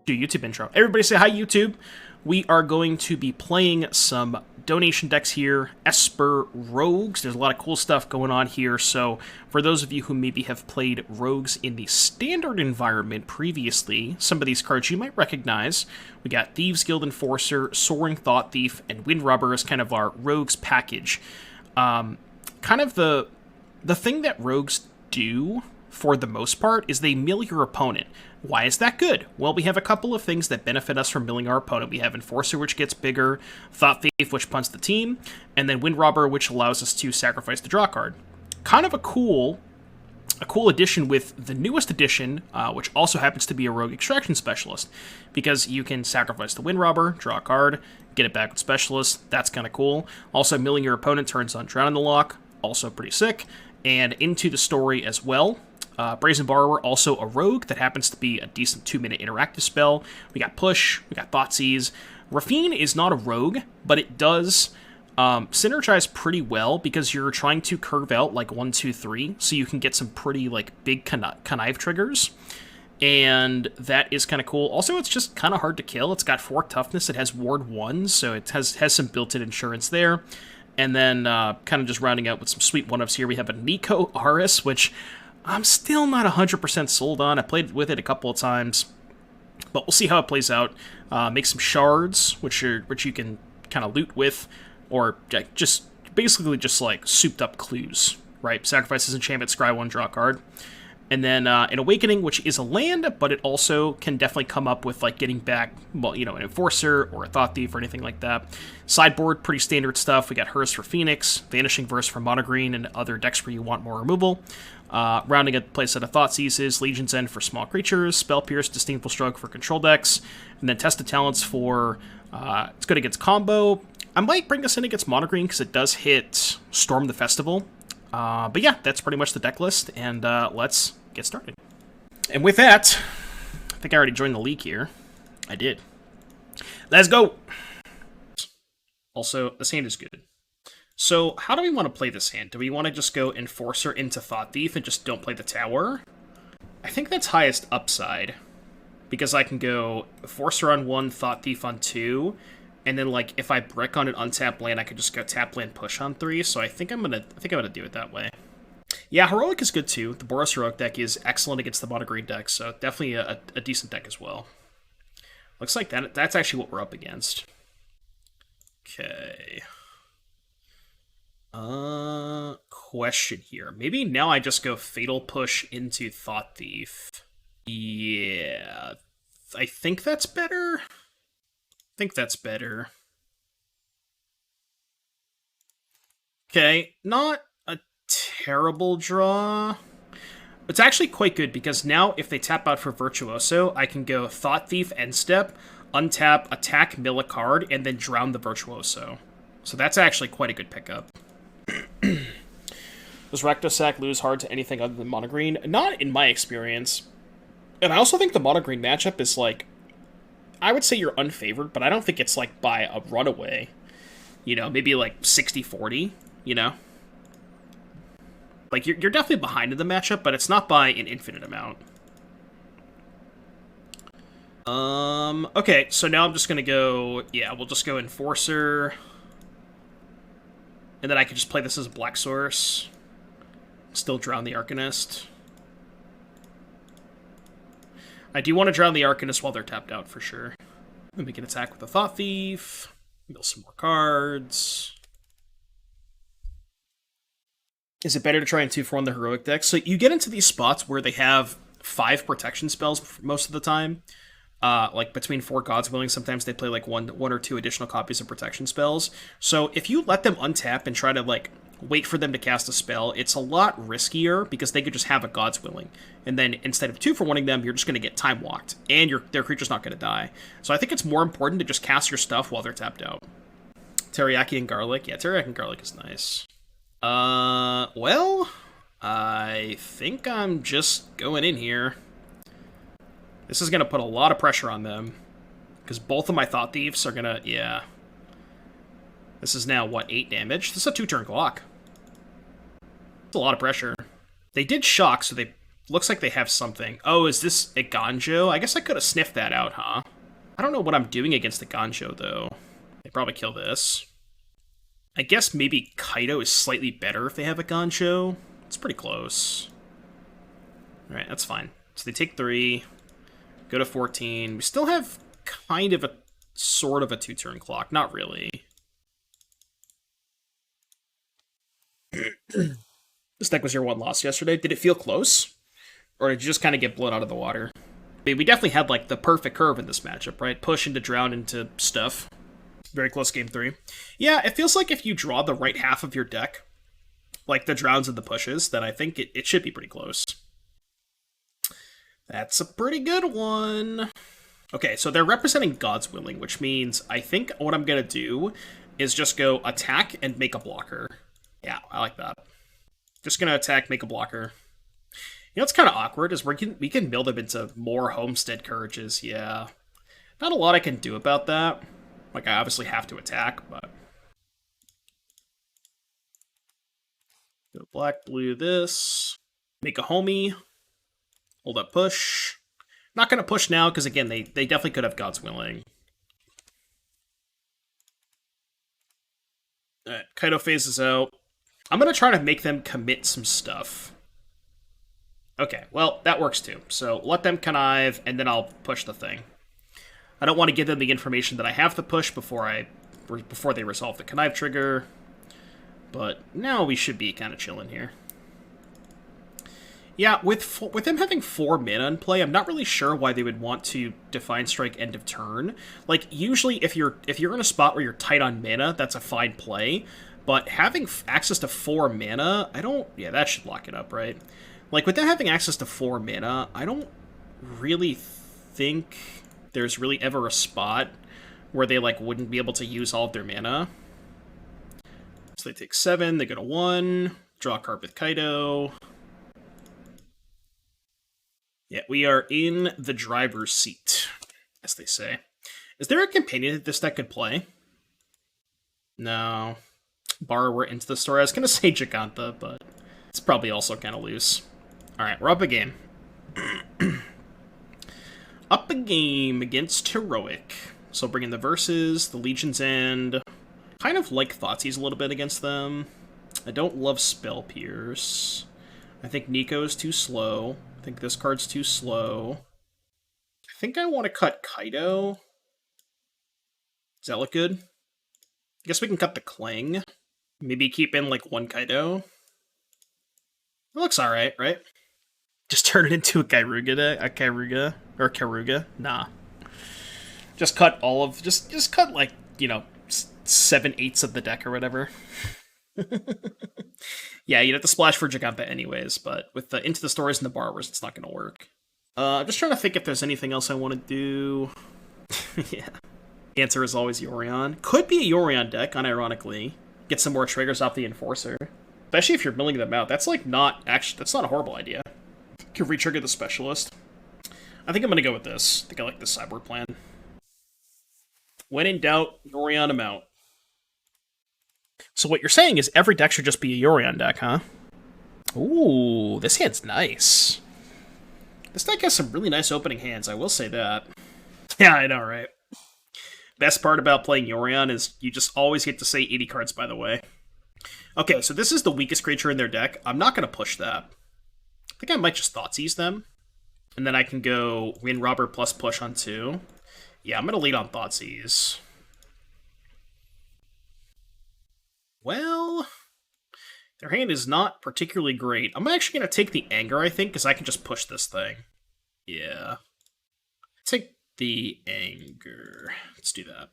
Do YouTube intro. Everybody say hi, YouTube. We are going to be playing some donation decks here, Esper Rogues. There's a lot of cool stuff going on here, so for those of you who maybe have played Rogues in the standard environment previously, some of these cards you might recognize. We got Thieves Guild Enforcer, Soaring Thought-Thief, and Windrobber as kind of our Rogues package. Kind of the thing that Rogues do, for the most part, is they mill your opponent. Why is that good? Well, we have a couple of things that benefit us from milling our opponent. We have Enforcer, which gets bigger, Thought-Thief, which punts the team, and then Windrobber, which allows us to sacrifice the draw card. Kind of a cool addition with the newest edition, which also happens to be a Rogue Extraction Specialist, because you can sacrifice the Windrobber, draw a card, get it back with Specialist. That's kind of cool. Also, milling your opponent turns on Drown in the Loch, also pretty sick. And into the story as well. Brazen Borrower, also a rogue that happens to be a decent 2-minute interactive spell. We got Push, we got Thoughtseize. Raffine is not a rogue, but it does synergize pretty well because you're trying to curve out like 1, 2, 3, so you can get some pretty like big connive triggers. And that is kind of cool. Also, it's just kind of hard to kill. It's got 4 toughness, it has Ward 1, so it has some built-in insurance there. And then kind of just rounding out with some sweet one-ups here, we have a Niko Aris, which I'm still not 100% sold on. I played with it a couple of times, but we'll see how it plays out. Make some shards, which you can kind of loot with, or just basically just like souped up clues, right? Sacrifices enchantment, scry 1, draw a card. And then an Awakening, which is a land, but it also can definitely come up with like getting back, well, you know, an Enforcer or a Thought-Thief or anything like that. Sideboard, pretty standard stuff. We got Hearse for Phoenix, Vanishing Verse for Mono Green, and other decks where you want more removal. Rounding out the playset of Thoughtseizes, Legion's End for small creatures, Spell Pierce, Disdainful Stroke for control decks, and then Test of Talents for, it's good against combo. I might bring this in against Mono Green because it does hit Storm the Festival. But yeah, that's pretty much the deck list, and let's get started. And with that, I think I already joined the league here. I did. Let's go! Also, this hand is good. So, how do we want to play this hand? Do we want to just go Enforcer into Thought-Thief and just don't play the tower? I think that's highest upside, because I can go Enforcer on 1, Thought-Thief on 2, and then like if I brick on an untapped land, I could just go tap land push on 3. So I think I'm gonna do it that way. Yeah, Heroic is good too. The Boros Heroic deck is excellent against the Mono Green deck, so definitely a decent deck as well. Looks like that's actually what we're up against. Okay. Question here. Maybe now I just go Fatal Push into Thought-Thief. Yeah, I think that's better. Okay, not a terrible draw. It's actually quite good because now if they tap out for Virtuoso, I can go Thought-Thief end step, untap, attack, mill a card, and then drown the Virtuoso. So that's actually quite a good pickup. Does Rectosac lose hard to anything other than Mono Green? Not in my experience. And I also think the Mono Green matchup is like, I would say you're unfavored, but I don't think it's like by a runaway. You know, maybe like 60-40, you know? Like, you're definitely behind in the matchup, but it's not by an infinite amount. Okay, so now I'm just gonna go, yeah, we'll just go Enforcer. And then I can just play this as a black source. Still drown the Arcanist. I do want to drown the Arcanist while they're tapped out for sure. And we can attack with the Thought-Thief. Mill some more cards. Is it better to try and 2-for-1 the Heroic deck? So you get into these spots where they have 5 protection spells most of the time. Like between 4 Gods Willing, sometimes they play like one or 2 additional copies of protection spells. So if you let them untap and try to like wait for them to cast a spell, it's a lot riskier because they could just have a Gods Willing. And then instead of 2-for-1ing them, you're just going to get time walked. And their creature's not going to die. So I think it's more important to just cast your stuff while they're tapped out. Teriyaki and Garlic. Yeah, Teriyaki and Garlic is nice. Well, I think I'm just going in here. This is going to put a lot of pressure on them. Because both of my Thought-Thieves are going to, yeah. This is now, what, 8 damage? This is a 2-turn clock. It's a lot of pressure. They did shock, so they Looks like they have something. Oh, is this a Ganjo? I guess I could have sniffed that out, huh? I don't know what I'm doing against the Ganjo, though. They probably kill this. I guess maybe Kaito is slightly better if they have a Ganjo. It's pretty close. Alright, that's fine. So they take 3, go to 14. We still have kind of a sort of a 2-turn clock. Not really. This deck was your one loss yesterday. Did it feel close? Or did you just kind of get blown out of the water? I mean, we definitely had like the perfect curve in this matchup, right? Push into drown into stuff. Very close game 3. Yeah, it feels like if you draw the right half of your deck, like the drowns and the pushes, then I think it should be pretty close. That's a pretty good one. Okay, so they're representing God's Willing, which means I think what I'm going to do is just go attack and make a blocker. Yeah, I like that. Just going to attack, make a blocker. You know what's kind of awkward is we can mill them into more Homestead Courages, yeah. Not a lot I can do about that. Like, I obviously have to attack, but... Go black, blue, this. Make a homie. Hold up, push. Not going to push now, because again, they definitely could have God's Willing. Alright, Kaito phases out. I'm going to try to make them commit some stuff. Okay, well, that works too. So let them connive, and then I'll push the thing. I don't want to give them the information that I have to push before they resolve the connive trigger. But now we should be kind of chilling here. Yeah, with them having 4 mana in play, I'm not really sure why they would want to Defiant Strike end of turn. Like, usually if you're in a spot where you're tight on mana, that's a fine play. But having access to 4 mana, yeah, that should lock it up, right? Like, with them having access to 4 mana, I don't really think there's really ever a spot where they, like, wouldn't be able to use all of their mana. So they take 7, they go to 1, draw a card with Kaito. Yeah, we are in the driver's seat, as they say. Is there a companion that this deck could play? No. Borrower into the story. I was going to say Giganta, but it's probably also kind of loose. Alright, we're up a game. Up a game against Heroic. So bring in the Verses, the Legion's End. Kind of like Thoughtseize a little bit against them. I don't love Spell Pierce. I think Niko is too slow. I think this card's too slow. I think I want to cut Kaito. Does that look good? I guess we can cut the Clang. Maybe keep in, like, 1 Kaito. It looks alright, right? Just turn it into a Kairuga? Or Karuga? Nah. Just cut all of... Just cut, like, you know, 7/8 of the deck or whatever. Yeah, you'd have to splash for Giganta anyways, but with the Into the Stories and the Borrowers, it's not going to work. I'm just trying to think if there's anything else I want to do. Yeah. Answer is always Yorion. Could be a Yorion deck, unironically. Get some more triggers off the Enforcer. Especially if you're milling them out. That's like not... Actually, that's not a horrible idea. Could re-trigger the Specialist. I think I'm going to go with this. I think I like this sideboard plan. When in doubt, Yorion him out. So what you're saying is every deck should just be a Yorion deck, huh? Ooh, this hand's nice. This deck has some really nice opening hands, I will say that. Yeah, I know, right? Best part about playing Yorion is you just always get to say 80 cards, by the way. Okay, so this is the weakest creature in their deck. I'm not going to push that. I think I might just Thoughtseize them. And then I can go Windrobber plus push on 2. Yeah, I'm going to lead on Thoughtseize. Well, their hand is not particularly great. I'm actually going to take the Anger, I think, because I can just push this thing. Yeah. Take the Anger. Let's do that.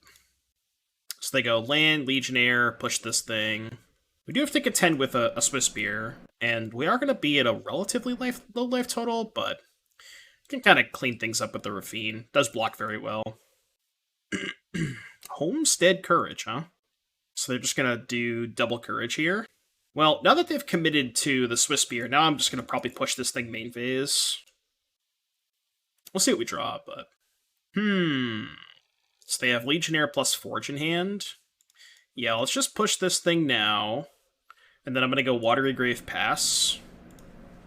So they go land, Legionnaire, push this thing. We do have to contend with a Swiss Spear, and we are going to be at a relatively low life total, but can kind of clean things up with the Raffine. Does block very well. Homestead Courage, huh? So they're just going to do double Courage here. Well, now that they've committed to the Swiss Spear, now I'm just going to probably push this thing main phase. We'll see what we draw, but... So they have Legionnaire plus Forge in hand. Yeah, let's just push this thing now. And then I'm going to go Watery Grave pass.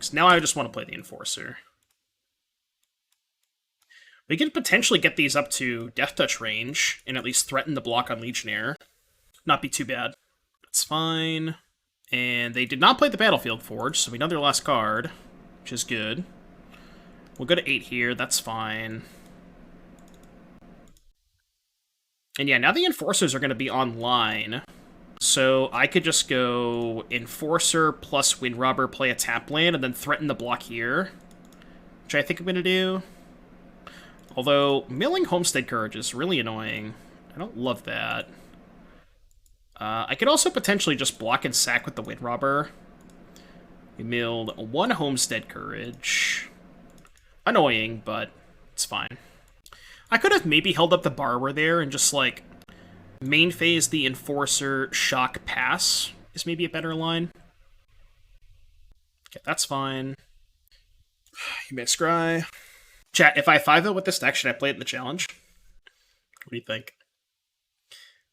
Because now I just want to play the Enforcer. We could potentially get these up to Death Touch range and at least threaten the block on Legionnaire. Not be too bad. That's fine. And they did not play the Battlefield Forge, so we know their last card, which is good. We'll go to 8 here, that's fine. And yeah, now the Enforcers are going to be online. So I could just go Enforcer plus Windrobber, play a tap land, and then threaten the block here. Which I think I'm going to do. Although, milling Homestead Courage is really annoying. I don't love that. I could also potentially just block and sack with the Windrobber. We milled 1 Homestead Courage. Annoying, but it's fine. I could have maybe held up the Borrower there and just, like, main phase the Enforcer, shock, pass is maybe a better line. Okay, that's fine. You may scry. Chat, if I 5-0 with this deck, should I play it in the challenge? What do you think?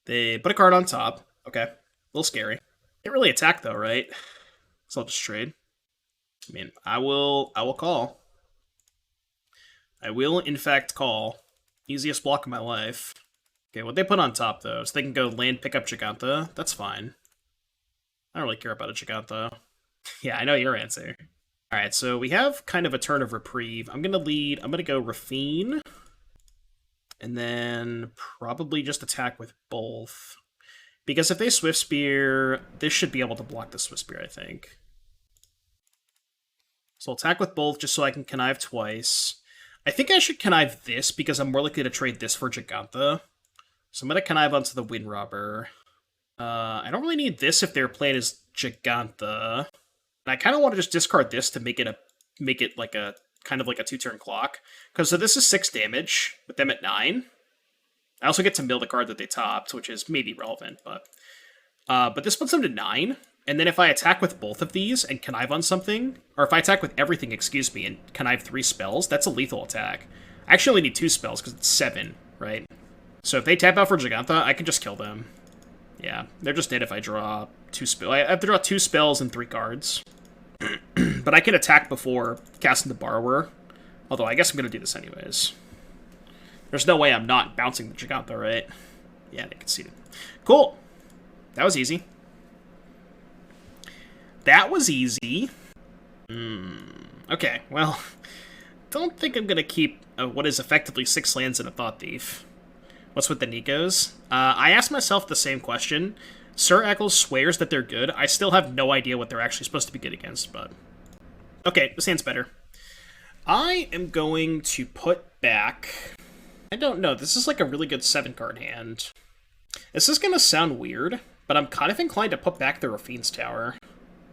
They put a card on top. Okay. A little scary. Can't really attack, though, right? So I'll just trade. I mean, I will call. I will, in fact, call. Easiest block of my life. Okay, what they put on top, though, is they can go land, pick up Giganta. That's fine. I don't really care about a Giganta. Yeah, I know your answer. Alright, so we have kind of a turn of reprieve. I'm going to go Raffine. And then probably just attack with both. Because if they Swift Spear, this should be able to block the Swift Spear, I think. So I'll attack with both just so I can connive twice. I think I should connive this because I'm more likely to trade this for Giganta. So I'm going to connive onto the Windrobber. I don't really need this if their plan is Giganta. And I kind of want to just discard this to make it like a kind of like a 2-turn clock. Because so this is 6 damage with them at 9. I also get to mill the card that they topped, which is maybe relevant, but this puts them to 9. And then if I attack with both of these and connive on something, or if I attack with everything, excuse me, and connive 3 spells, that's a lethal attack. I actually only need 2 spells because it's 7, right? So if they tap out for Giganta, I can just kill them. Yeah, they're just dead if I draw 2 spells. I have to draw 2 spells and 3 cards. But I can attack before casting the Borrower. Although I guess I'm going to do this anyways. There's no way I'm not bouncing the Giganta, right? Yeah, they conceded. Cool. That was easy. That was easy. Okay, well, don't think I'm going to keep what is effectively 6 lands and a Thought-Thief. What's with the Nikos? I asked myself the same question. Sir Eccles swears that they're good. I still have no idea what they're actually supposed to be good against, but... Okay, this hand's better. I am going to put back... I don't know, this is like a really good 7-card hand. This is going to sound weird, but I'm kind of inclined to put back the Raffine's Tower.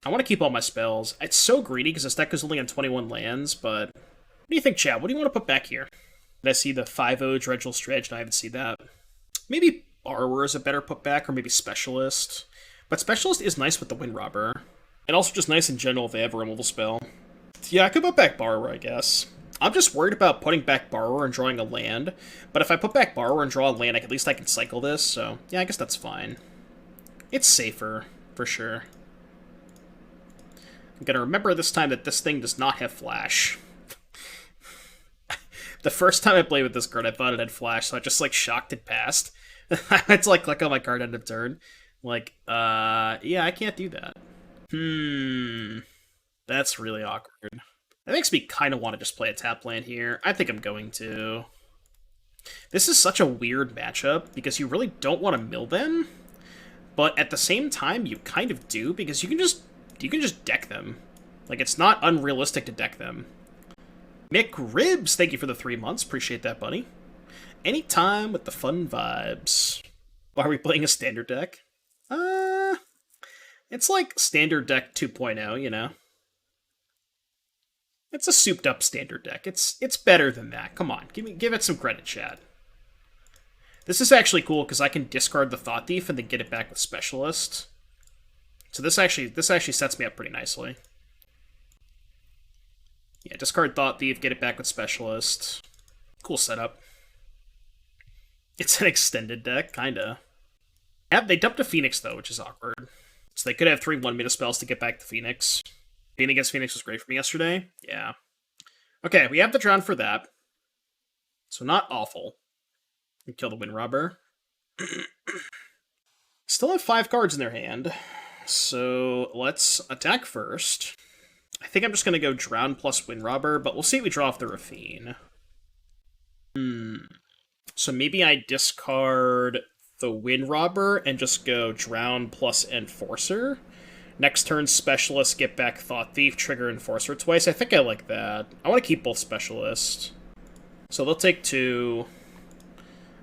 I want to keep all my spells. It's so greedy because this deck is only on 21 lands, but... What do you think, Chad? What do you want to put back here? Did I see the 5-0 Dreadful Stretch? No, I haven't seen that. Maybe Borrower is a better putback, or maybe Specialist. But Specialist is nice with the Windrobber. And also just nice in general if they have a removal spell. Yeah, I could put back Borrower, I guess. I'm just worried about putting back Borrower and drawing a land. But if I put back Borrower and draw a land, at least I can cycle this, so yeah, I guess that's fine. It's safer, for sure. I'm gonna remember this time that this thing does not have Flash. The first time I played with this card, I thought it had Flash, so I just, like, shocked it past. I had to, like, click on my card end of turn. Like, yeah, I can't do that. That's really awkward. That makes me kind of want to just play a tap land here. I think I'm going to. This is such a weird matchup, because you really don't want to mill them, but at the same time, you kind of do, because you can just deck them. Like, it's not unrealistic to deck them. Mick Ribs, thank you for the 3 months. Appreciate that, buddy. Anytime with the fun vibes. Why are we playing a standard deck? It's like standard deck 2.0, you know? It's a souped up standard deck. It's better than that. Come on, give it some credit, Chad. This is actually cool because I can discard the Thought-Thief and then get it back with Specialist. So this actually sets me up pretty nicely. Yeah, discard Thought-Thief, get it back with Specialist. Cool setup. It's an extended deck, kinda. They dumped a Phoenix, though, which is awkward. So they could have 3 1-mana spells to get back the Phoenix. Being against Phoenix was great for me yesterday. Yeah. Okay, we have the Drown for that. So not awful. We kill the Windrobber. Still have 5 cards in their hand. So let's attack first. I think I'm just going to go Drown plus Windrobber, but we'll see if we draw off the Raffine. So maybe I discard the Windrobber and just go Drown plus Enforcer. Next turn, Specialist, get back Thought-Thief, trigger Enforcer twice. I think I like that. I want to keep both Specialists. So they'll take 2.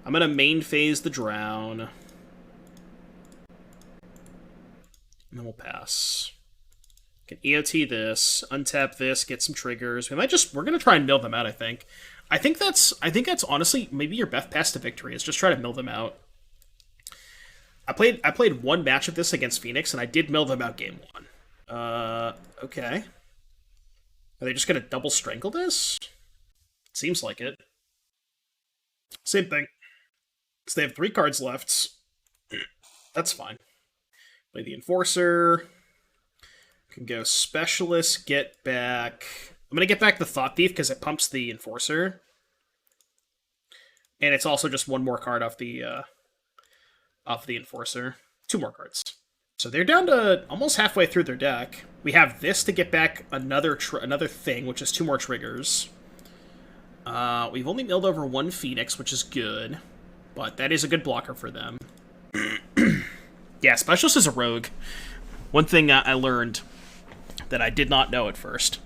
I'm going to main phase the Drown. And then we'll pass. Can EOT this, untap this, get some triggers. We're going to try and mill them out, I think. I think that's honestly maybe your best path to victory is just try to mill them out. I played one match of this against Phoenix, and I did mill them out game 1. Okay. Are they just going to double strangle this? Seems like it. Same thing. So they have 3 cards left. That's fine. Play the Enforcer. Can go Specialist, get back... I'm going to get back the Thought-Thief because it pumps the Enforcer. And it's also just 1 more card off the Enforcer. 2 more cards. So they're down to almost halfway through their deck. We have this to get back another thing, which is 2 more triggers. We've only milled over 1 Phoenix, which is good. But that is a good blocker for them. Yeah, Specialist is a rogue. One thing I learned that I did not know at first.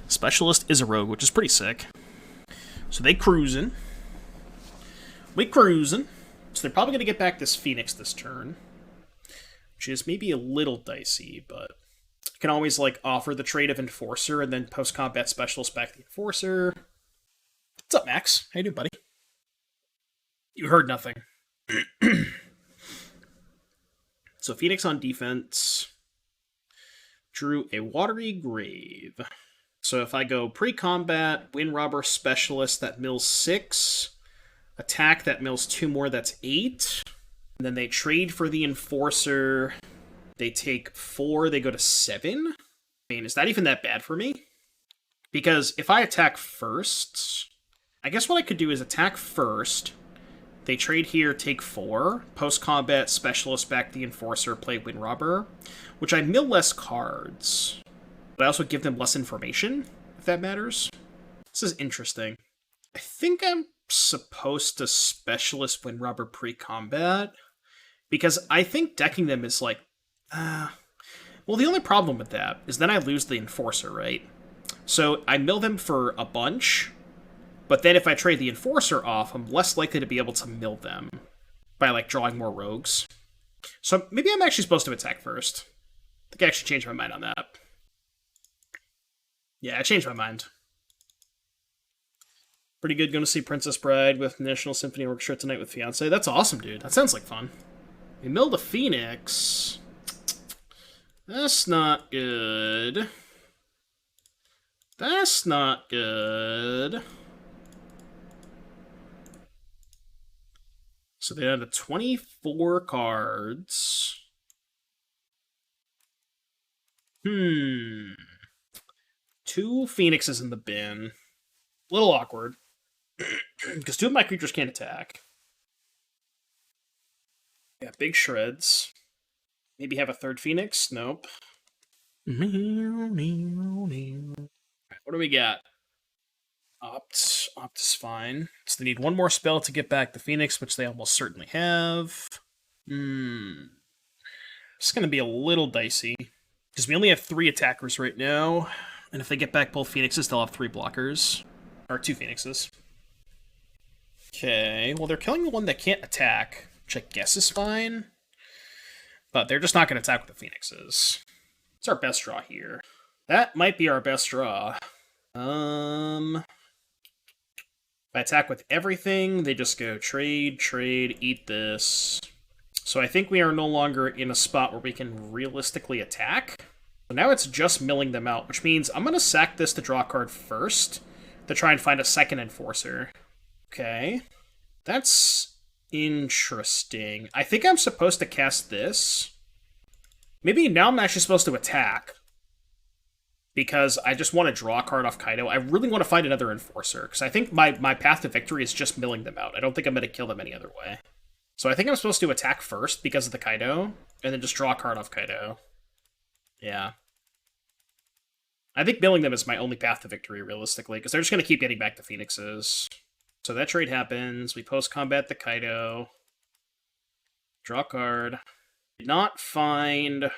Specialist is a rogue, which is pretty sick. So they cruising. We cruising. So they're probably going to get back this Phoenix this turn. Which is maybe a little dicey, but... You can always, like, offer the trade of Enforcer and then post-combat Specialist back the Enforcer. What's up, Max? How you doing, buddy? You heard nothing. So Phoenix on defense. Drew a Watery Grave. So if I go pre-combat, Windrobber, Specialist, that mills 6. Attack, that mills 2 more, that's 8. And then they trade for the Enforcer. They take 4, they go to 7. I mean, is that even that bad for me? Because if I attack first... I guess what I could do is attack first. They trade here, take 4. Post-combat, Specialist, back the Enforcer, play Windrobber. Which I mill less cards. But I also give them less information, if that matters. This is interesting. I think I'm supposed to Specialist Windrobber pre-combat. Because I think decking them is like... well, the only problem with that is then I lose the Enforcer, right? So I mill them for a bunch... But then if I trade the Enforcer off, I'm less likely to be able to mill them by, like, drawing more rogues. So maybe I'm actually supposed to attack first. I think I actually changed my mind on that. Yeah, I changed my mind. Pretty good going to see Princess Bride with National Symphony Orchestra tonight with Fiancé. That's awesome, dude. That sounds like fun. We milled a Phoenix. That's not good. That's not good. So they had 24 cards. 2 Phoenixes in the bin. A little awkward. Because 2 of my creatures can't attack. Yeah, big shreds. Maybe have a 3rd Phoenix? Nope. What do we got? Opt is fine. So they need 1 more spell to get back the Phoenix, which they almost certainly have. It's going to be a little dicey. Because we only have 3 attackers right now. And if they get back both Phoenixes, they'll have 3 blockers. Or 2 Phoenixes. Okay, well they're killing the one that can't attack, which I guess is fine. But they're just not going to attack with the Phoenixes. It's our best draw here. That might be our best draw. If I attack with everything, they just go trade, eat this. So I think we are no longer in a spot where we can realistically attack. So now it's just milling them out, which means I'm going to sack this to draw a card first to try and find a second Enforcer. Okay. That's interesting. I think I'm supposed to cast this. Maybe now I'm actually supposed to attack. because I just want to draw a card off Kaito. I really want to find another Enforcer, because I think my path to victory is just milling them out. I don't think I'm going to kill them any other way. So I think I'm supposed to attack first because of the Kaito, and then just draw a card off Kaito. Yeah. I think milling them is my only path to victory, realistically, because they're just going to keep getting back the Phoenixes. So that trade happens. We post-combat the Kaito. Draw a card. Did not find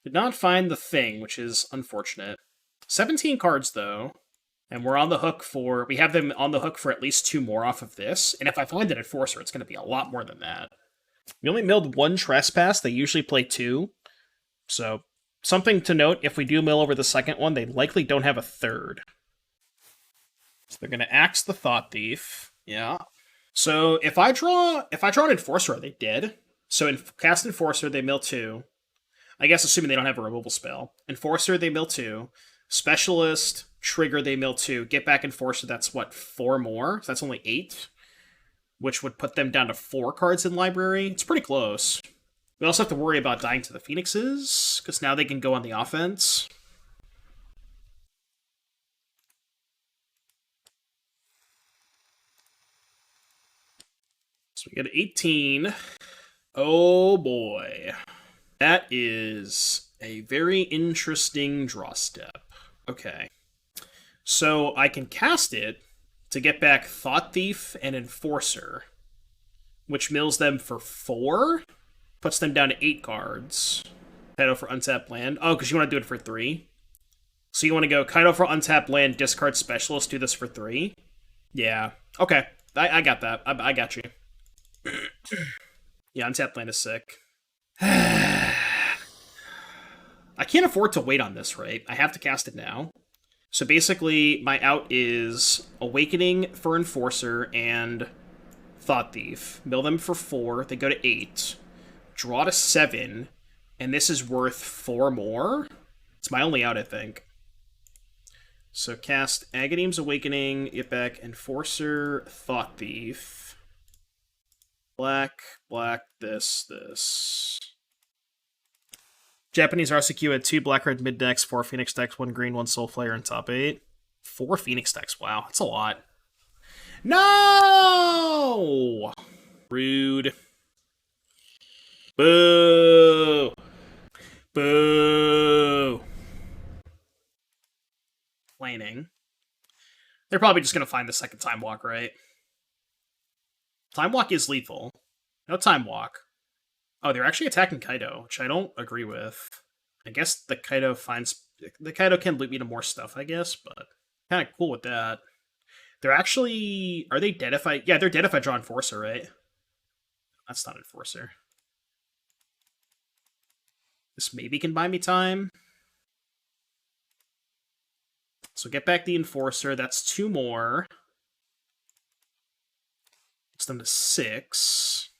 the thing, which is unfortunate. 17 cards, though. And we're on the hook for... We have them on the hook for at least 2 more off of this. And if I find an Enforcer, it's going to be a lot more than that. We only milled 1 Trespass. They usually play 2. So, something to note, if we do mill over the second one, they likely don't have a third. So they're going to axe the Thought-Thief. Yeah. So, if I draw an Enforcer, are they dead? So, cast Enforcer, they mill 2. I guess assuming they don't have a removal spell. Enforcer, they mill 2. Specialist, trigger, they mill 2. Get back Enforcer, that's what, 4 more? So that's only 8. Which would put them down to 4 cards in library. It's pretty close. We also have to worry about dying to the Phoenixes, because now they can go on the offense. So we get 18. Oh boy. That is a very interesting draw step. Okay. So I can cast it to get back Thought-Thief and Enforcer, which mills them for 4, puts them down to 8 cards. Kaito for untapped land. Oh, because you want to do it for 3. So you want to go Kaito for untapped land, discard Specialist, do this for 3? Yeah. Okay. I got that. I got you. Yeah, untapped land is sick. I can't afford to wait on this, right? I have to cast it now. So basically, my out is Awakening for Enforcer and Thought-Thief. Mill them for 4. They go to 8. Draw to 7. And this is worth 4 more? It's my only out, I think. So cast Agadeem's Awakening, get back Enforcer, Thought-Thief. Black, black, this. Japanese RCQ had 2 black-red mid-decks, 4 Phoenix decks, 1 green, 1 Soulflayer, and top 8. 4 Phoenix decks, wow, that's a lot. No! Rude. Boo! Boo! Planing. They're probably just going to find the second Time Walk, right? Time Walk is lethal. No Time Walk. Oh, they're actually attacking Kaito, which I don't agree with. I guess the Kaito can loot me to more stuff, I guess, but kind of cool with that. They're actually... Are they dead if I... Yeah, they're dead if I draw Enforcer, right? That's not Enforcer. This maybe can buy me time. So get back the Enforcer. That's 2 more. It's them to 6.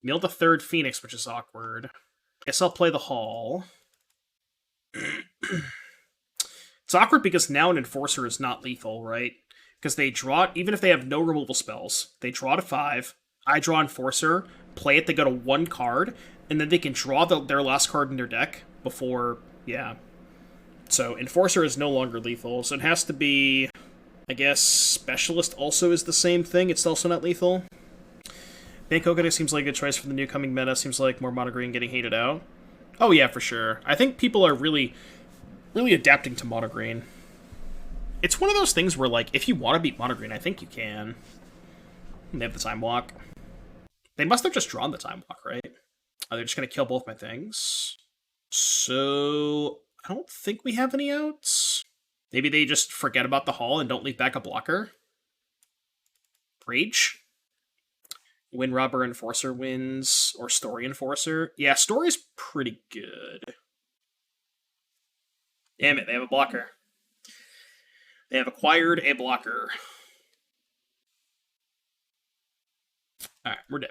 Mill the 3rd Phoenix, which is awkward. Guess I'll play the Hall. It's awkward because now an Enforcer is not lethal, right? Because they draw, even if they have no removal spells, they draw to 5, I draw Enforcer, play it, they go to 1 card, and then they can draw their last card in their deck before, yeah. So Enforcer is no longer lethal, so it has to be... I guess Specialist also is the same thing. It's also not lethal. Hengegate seems like a good choice for the new coming meta. Seems like more mono green getting hated out. Oh yeah, for sure. I think people are really adapting to mono green. It's one of those things where, like, if you want to beat mono green, I think you can. They have the Time Walk. They must have just drawn the Time Walk, right? Oh, they're just going to kill both my things. So, I don't think we have any outs. Maybe they just forget about the Hall and don't leave back a blocker. Rage. Windrobber Enforcer wins. Or Story Enforcer. Yeah, Story's pretty good. Damn it, they have a blocker. They have acquired a blocker. Alright, we're dead.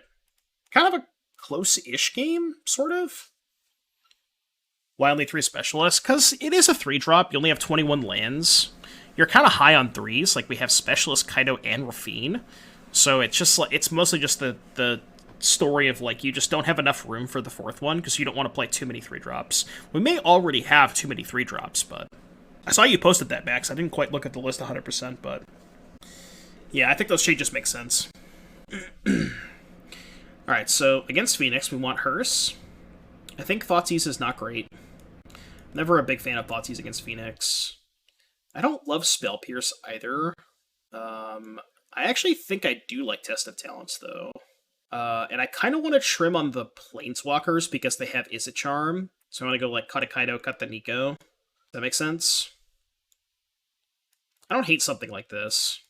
Kind of a close-ish game, sort of. Why only 3 specialists? Because it is a 3-drop. You only have 21 lands. You're kind of high on 3s. Like, we have Specialist, Kaito, and Raffine. So it's just like, it's mostly just the story of, like, you just don't have enough room for the fourth one because you don't want to play too many 3-drops. We may already have too many 3-drops, but I saw you posted that, Max. I didn't quite look at the list 100%, but yeah, I think those changes make sense. Alright, so against Phoenix, we want Hearse. I think Thoughtseize is not great. Never a big fan of Thoughtseize against Phoenix. I don't love Spell Pierce either. I actually think I do like Test of Talents, though. And I kind of want to trim on the Planeswalkers because they have Is It Charm. So I want to go like cut a Kaito, cut the Niko. Does that make sense? I don't hate something like this.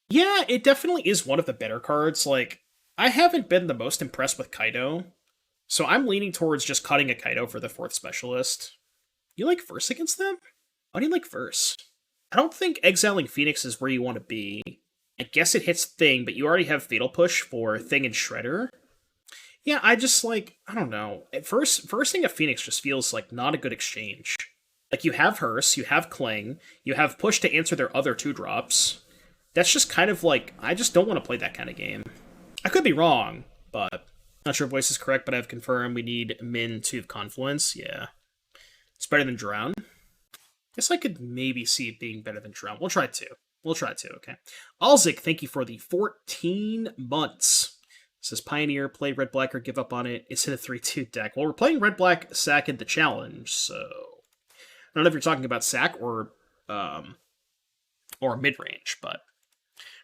Yeah, it definitely is one of the better cards. Like, I haven't been the most impressed with Kaito, so I'm leaning towards just cutting a Kaito for the 4th specialist. You like Verse against them? Why do you like Verse? I don't think exiling Phoenix is where you want to be. I guess it hits Thing, but you already have Fatal Push for Thing and Shredder. Yeah, I just, like, I don't know. At first Thing of Phoenix just feels like not a good exchange. Like, you have Hearse, you have Cling, you have Push to answer their other 2-drops. That's just kind of like, I just don't want to play that kind of game. I could be wrong, but not sure if voice is correct, but I've confirmed we need Min to Confluence. Yeah. It's better than Drown. Guess I could maybe see it being better than Drown. We'll try 2. We'll try 2, okay. Alzik, thank you for the 14 months. It says Pioneer, play Red-Black or give up on it. It's in a 3-2 deck. Well, we're playing Red-Black Sack in the challenge, so I don't know if you're talking about Sack or mid-range, but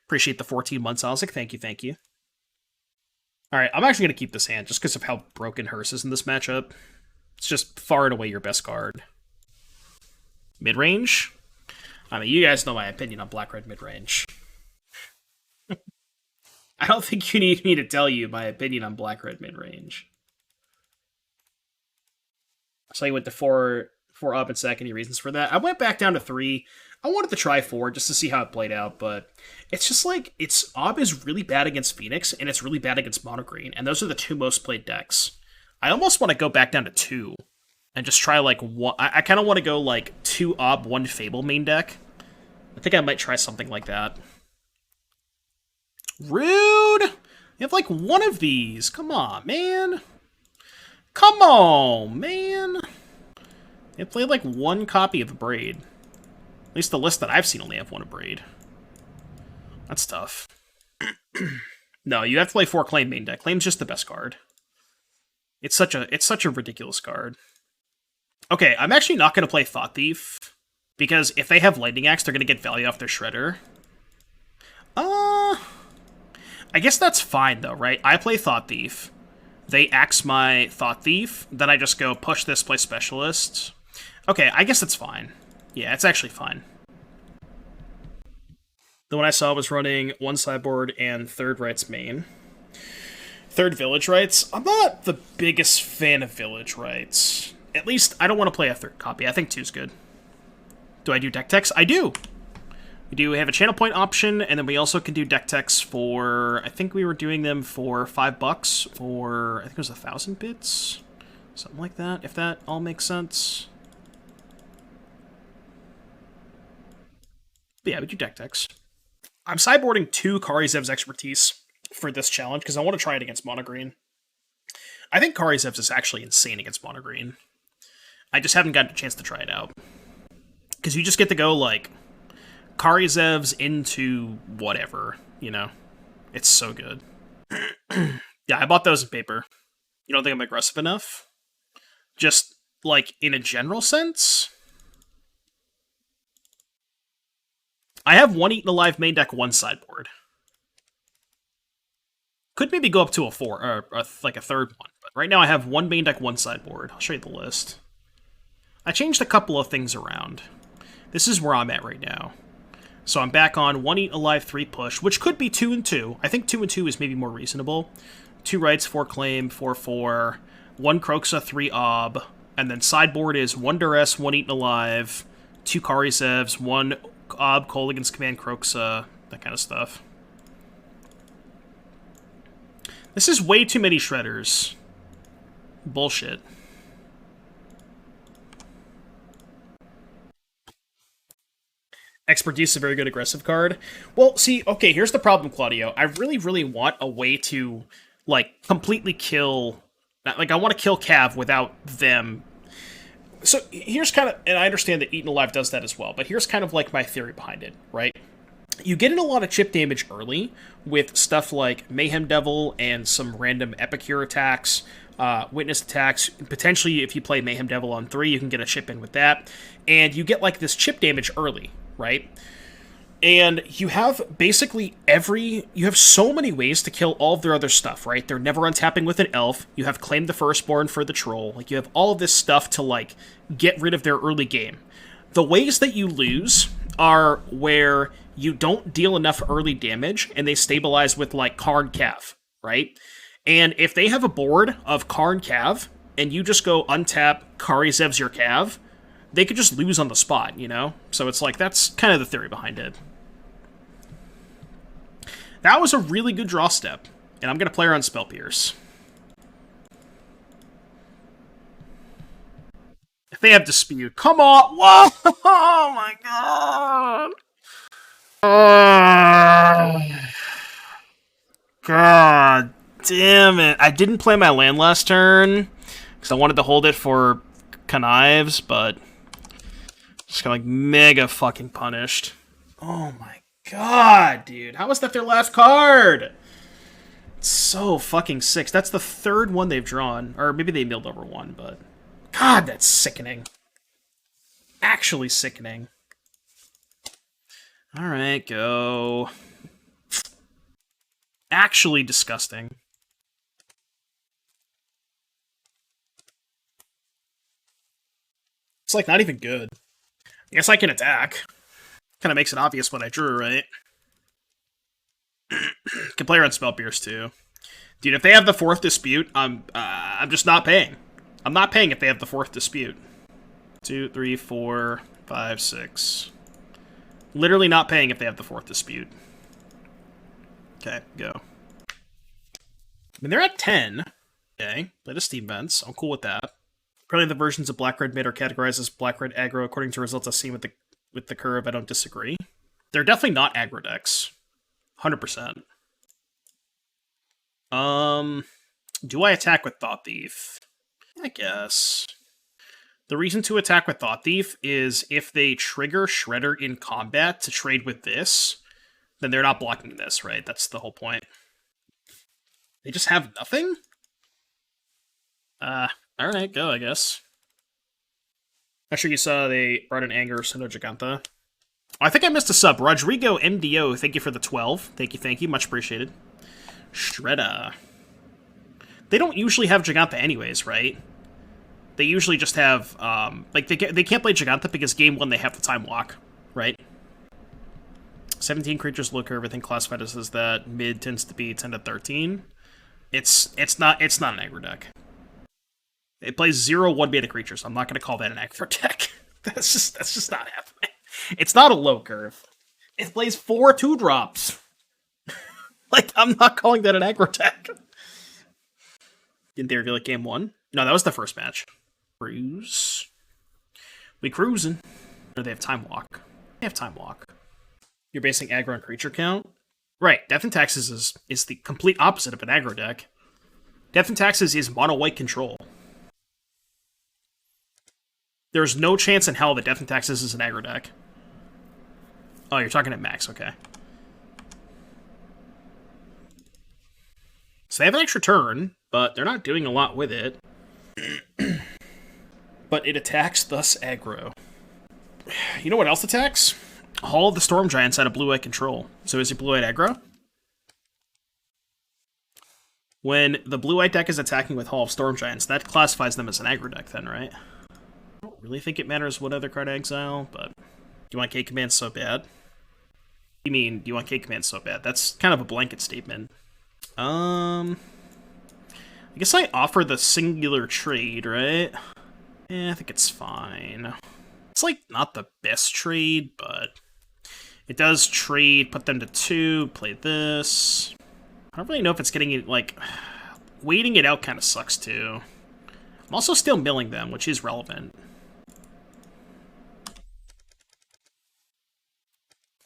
appreciate the 14 months, Alzik. Thank you, thank you. Alright, I'm actually going to keep this hand just because of how broken Hearse is in this matchup. It's just far and away your best card. Mid-range? I mean, you guys know my opinion on Black-Red mid-range. I don't think you need me to tell you my opinion on Black-Red mid-range. So you went to 4 up and Sack. Any reasons for that? I went back down to 3. I wanted to try 4 just to see how it played out, but it's just like, Ob is really bad against Phoenix, and it's really bad against Mono Green, and those are the 2 most played decks. I almost want to go back down to 2, and just try like, one. I kind of want to go like 2 Ob, 1 Fable main deck. I think I might try something like that. Rude! You have like 1 of these. Come on, man. Come on, man. You played like 1 copy of the Braid. At least the list that I've seen only have 1 of Braid. That's tough. No, you have to play 4 Claim main deck. Claim's just the best card. It's such a ridiculous card. Okay, I'm actually not going to play Thought-Thief, because if they have Lightning Axe, they're going to get value off their Shredder. I guess that's fine, though, right? I play Thought-Thief. They axe my Thought-Thief. Then I just go push this, play Specialist. Okay, I guess it's fine. Yeah, it's actually fine. The one I saw was running 1 sideboard and 3rd Rites main. 3rd Village Rites. I'm not the biggest fan of Village Rites. At least, I don't want to play a 3rd copy. I think 2's good. Do I do deck techs? I do! We do have a channel point option, and then we also can do deck techs for, I think we were doing them for $5 for, I think it was 1,000 bits? Something like that, if that all makes sense. But yeah, we do deck techs. I'm sideboarding 2 Karizev's Expertise for this challenge, because I want to try it against Mono Green. I think Karizev's is actually insane against Mono Green. I just haven't gotten a chance to try it out. Because you just get to go, like, Karizev's into whatever, you know? It's so good. Yeah, I bought those in paper. You don't think I'm aggressive enough? Just, like, in a general sense? I have 1 Eaten Alive main deck, 1 sideboard. Could maybe go up to a 4, or like a 3rd one. But right now I have 1 main deck, 1 sideboard. I'll show you the list. I changed a couple of things around. This is where I'm at right now. So I'm back on 1 Eat Alive, 3 Push, which could be 2 and 2. I think 2 and 2 is maybe more reasonable. 2 Rights, 4 Claim, 4/4, 1 Kroxa, 3 Ob, and then sideboard is 1 Duress, 1 Eaten Alive, 2 Karizevs, 1 Ob, Kolaghan's Command, Kroxa, that kind of stuff. This is way too many Shredders. Bullshit. Expertise is a very good aggressive card. Well, see, okay, here's the problem, Claudio. I really, really want a way to like, completely kill... Like, I want to kill Cav without them... So, here's kind of... And I understand that Eaten Alive does that as well, but here's kind of, like, my theory behind it, right? You get in a lot of chip damage early with stuff like Mayhem Devil and some random Epicure attacks, Witness attacks. Potentially, if you play Mayhem Devil on 3, you can get a chip in with that. And you get, like, this chip damage early, right? And you have basically you have so many ways to kill all of their other stuff, right? They're never untapping with an elf. You have Claim the Firstborn for the troll. Like, you have all of this stuff to, like, get rid of their early game. The ways that you lose are where you don't deal enough early damage and they stabilize with, like, Karn Cav, right? And if they have a board of Karn Cav and you just go untap Karizev's your Cav, they could just lose on the spot, you know? So it's like, that's kind of the theory behind it. That was a really good draw step, and I'm going to play her on Spell Pierce. If they have Dispute, come on! Whoa! Oh my god! God damn it. I didn't play my land last turn, because I wanted to hold it for Connives, but just got, like, mega fucking punished. Oh my god, dude. How was that their last card? It's so fucking sick. That's the third one they've drawn. Or maybe they milled over one, but... God, that's sickening. Actually sickening. Alright, go. Actually disgusting. It's, like, not even good. I guess I can attack. Kind of makes it obvious what I drew, right? Can play her on Spell Pierce, too. Dude, if they have the 4th Dispute, I'm just not paying. I'm not paying if they have the 4th Dispute. 2, 3, 4, 5, 6. Literally not paying if they have the 4th Dispute. Okay, go. I mean, they're at 10. Okay, play the Steam Vents. I'm cool with that. Apparently the versions of Black-Red Mid are categorized as Black-Red aggro according to results I've seen with the curve. I don't disagree. They're definitely not aggro decks. 100%. Do I attack with Thought-Thief? I guess. The reason to attack with Thought-Thief is if they trigger Shredder in combat to trade with this, then they're not blocking this, right? That's the whole point. They just have nothing? Alright, go, I guess. I'm sure you saw they brought in Anger Sino Giganta. Oh, I think I missed a sub. Rodrigo MDO, thank you for the 12. Thank you. Much appreciated. Shredder. They don't usually have Giganta anyways, right? They usually just have, like, they can't play Giganta because game 1 they have the Time Walk, right? 17 creatures low curve, I think classified as that. Mid tends to be 10 to 13. It's not an aggro deck. It plays 0 1-beta creatures. I'm not going to call that an aggro deck. That's just not happening. It's not a low curve. It plays 4 2-drops. Like, I'm not calling that an aggro deck. Didn't they reveal it game 1? No, that was the first match. Cruise. We cruising. Or they have Time Walk. They have Time Walk. You're basing aggro on creature count? Right, Death and Taxes is the complete opposite of an aggro deck. Death and Taxes is mono-white control. There's no chance in hell that Death and Taxes is an aggro deck. Oh, you're talking at max, okay. So they have an extra turn, but they're not doing a lot with it. But it attacks, thus aggro. You know what else attacks? Hall of the Storm Giants out of blue-white control. So is it blue-white aggro? When the blue-white deck is attacking with Hall of Storm Giants, that classifies them as an aggro deck then, right? I don't really think it matters what other card I exile, but... Do you want K-Command so bad? You mean, do you want K-Command so bad? That's kind of a blanket statement. I guess I offer the singular trade, right? Yeah, I think it's fine. It's, like, not the best trade, but... It does trade, put them to 2, play this... I don't really know if it's getting it, like... Waiting it out kind of sucks, too. I'm also still milling them, which is relevant.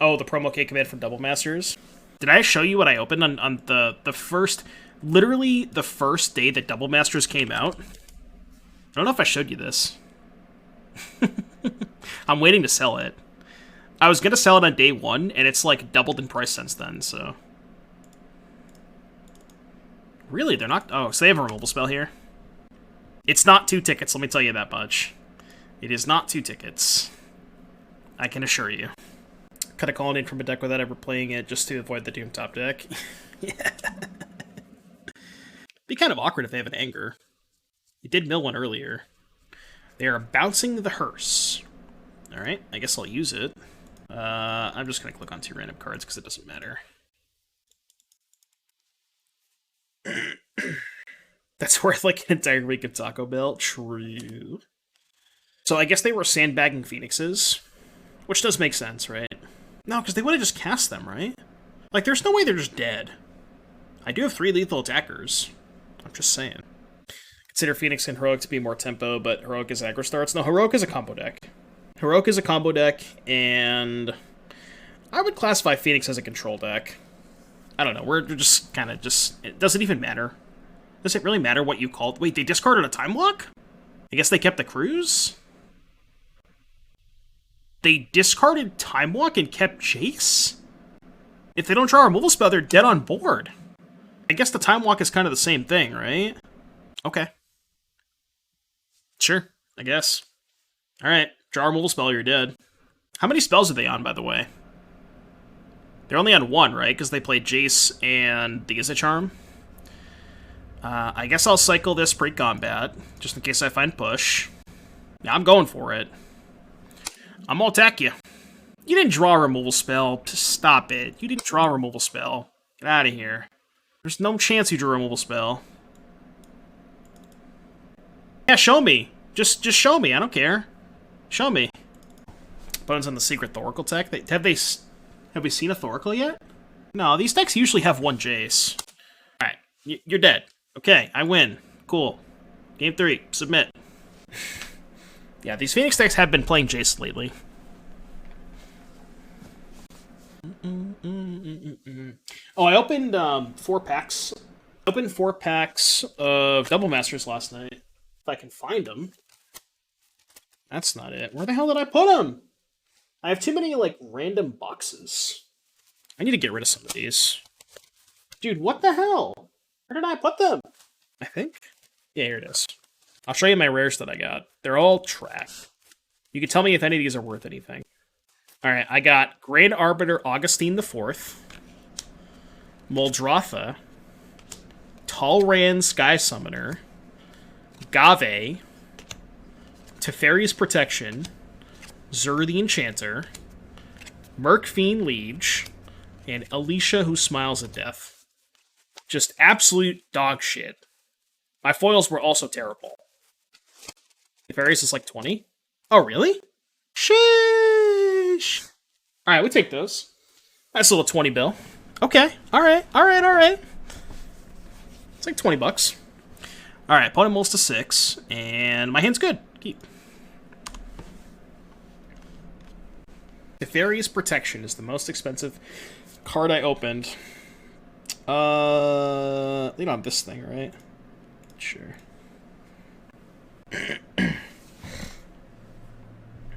Oh, the promo K command from Double Masters? Did I show you what I opened on the first... Literally the first day that Double Masters came out. I don't know if I showed you this. I'm waiting to sell it. I was going to sell it on day one, and it's like doubled in price since then, so. Really? They're not? Oh, so they have a removal spell here? It's not 2 tickets, let me tell you that much. It is not 2 tickets. I can assure you. Kind of calling in from a deck without ever playing it just to avoid the Doom top deck. Yeah. Be kind of awkward if they have an anger. It did mill one earlier. They are bouncing the hearse. Alright, I guess I'll use it. I'm just going to click on 2 random cards because it doesn't matter. That's worth like an entire week of Taco Bell. True. So I guess they were sandbagging Phoenixes. Which does make sense, right? No, because they would have just cast them, right? Like, there's no way they're just dead. I do have 3 lethal attackers. I'm just saying. Consider Phoenix and Heroic to be more tempo, but Heroic is aggro starts. No, Heroic is a combo deck. Heroic is a combo deck, and I would classify Phoenix as a control deck. I don't know, we're just kind of just... It doesn't even matter. Does it really matter what you called? Wait, they discarded a Time Walk? I guess they kept the Cruise? They discarded Time Walk and kept Jace? If they don't draw a removal spell, they're dead on board. I guess the Time Walk is kind of the same thing, right? Okay. Sure, I guess. Alright, draw a removal spell, you're dead. How many spells are they on, by the way? They're only on 1, right? Because they played Jace and the Izzet Charm. I guess I'll cycle this pre-combat, just in case I find push. Yeah, I'm going for it. I'm gonna attack you. You didn't draw a removal spell. Stop it. You didn't draw a removal spell. Get out of here. There's no chance you drew a removal spell. Yeah, show me. Just show me. I don't care. Show me. Opponents on the Secret Thoracle tech. Have we seen a Thoracle yet? No, these decks usually have 1 Jace. Alright, you're dead. Okay, I win. Cool. Game 3. Submit. Yeah, these Phoenix decks have been playing Jace lately. Oh, I opened 4 packs. I opened 4 packs of Double Masters last night. If I can find them. That's not it. Where the hell did I put them? I have too many, like, random boxes. I need to get rid of some of these. Dude, what the hell? Where did I put them? I think? Yeah, here it is. I'll show you my rares that I got. They're all tracked. You can tell me if any of these are worth anything. Alright, I got Grand Arbiter Augustine IV, Muldrotha, Talran Sky Summoner, Gave, Teferi's Protection, Zur the Enchanter, Murkfiend Liege, and Alicia Who Smiles at Death. Just absolute dog shit. My foils were also terrible. Teferi's is like 20? Oh, really? Sheesh! Alright, we take those. Nice little 20 bill. Okay, alright. It's like 20 bucks. Alright, opponent mulls to 6, and my hand's good. Keep. Teferi's Protection is the most expensive card I opened. You don't have this thing, right? Sure.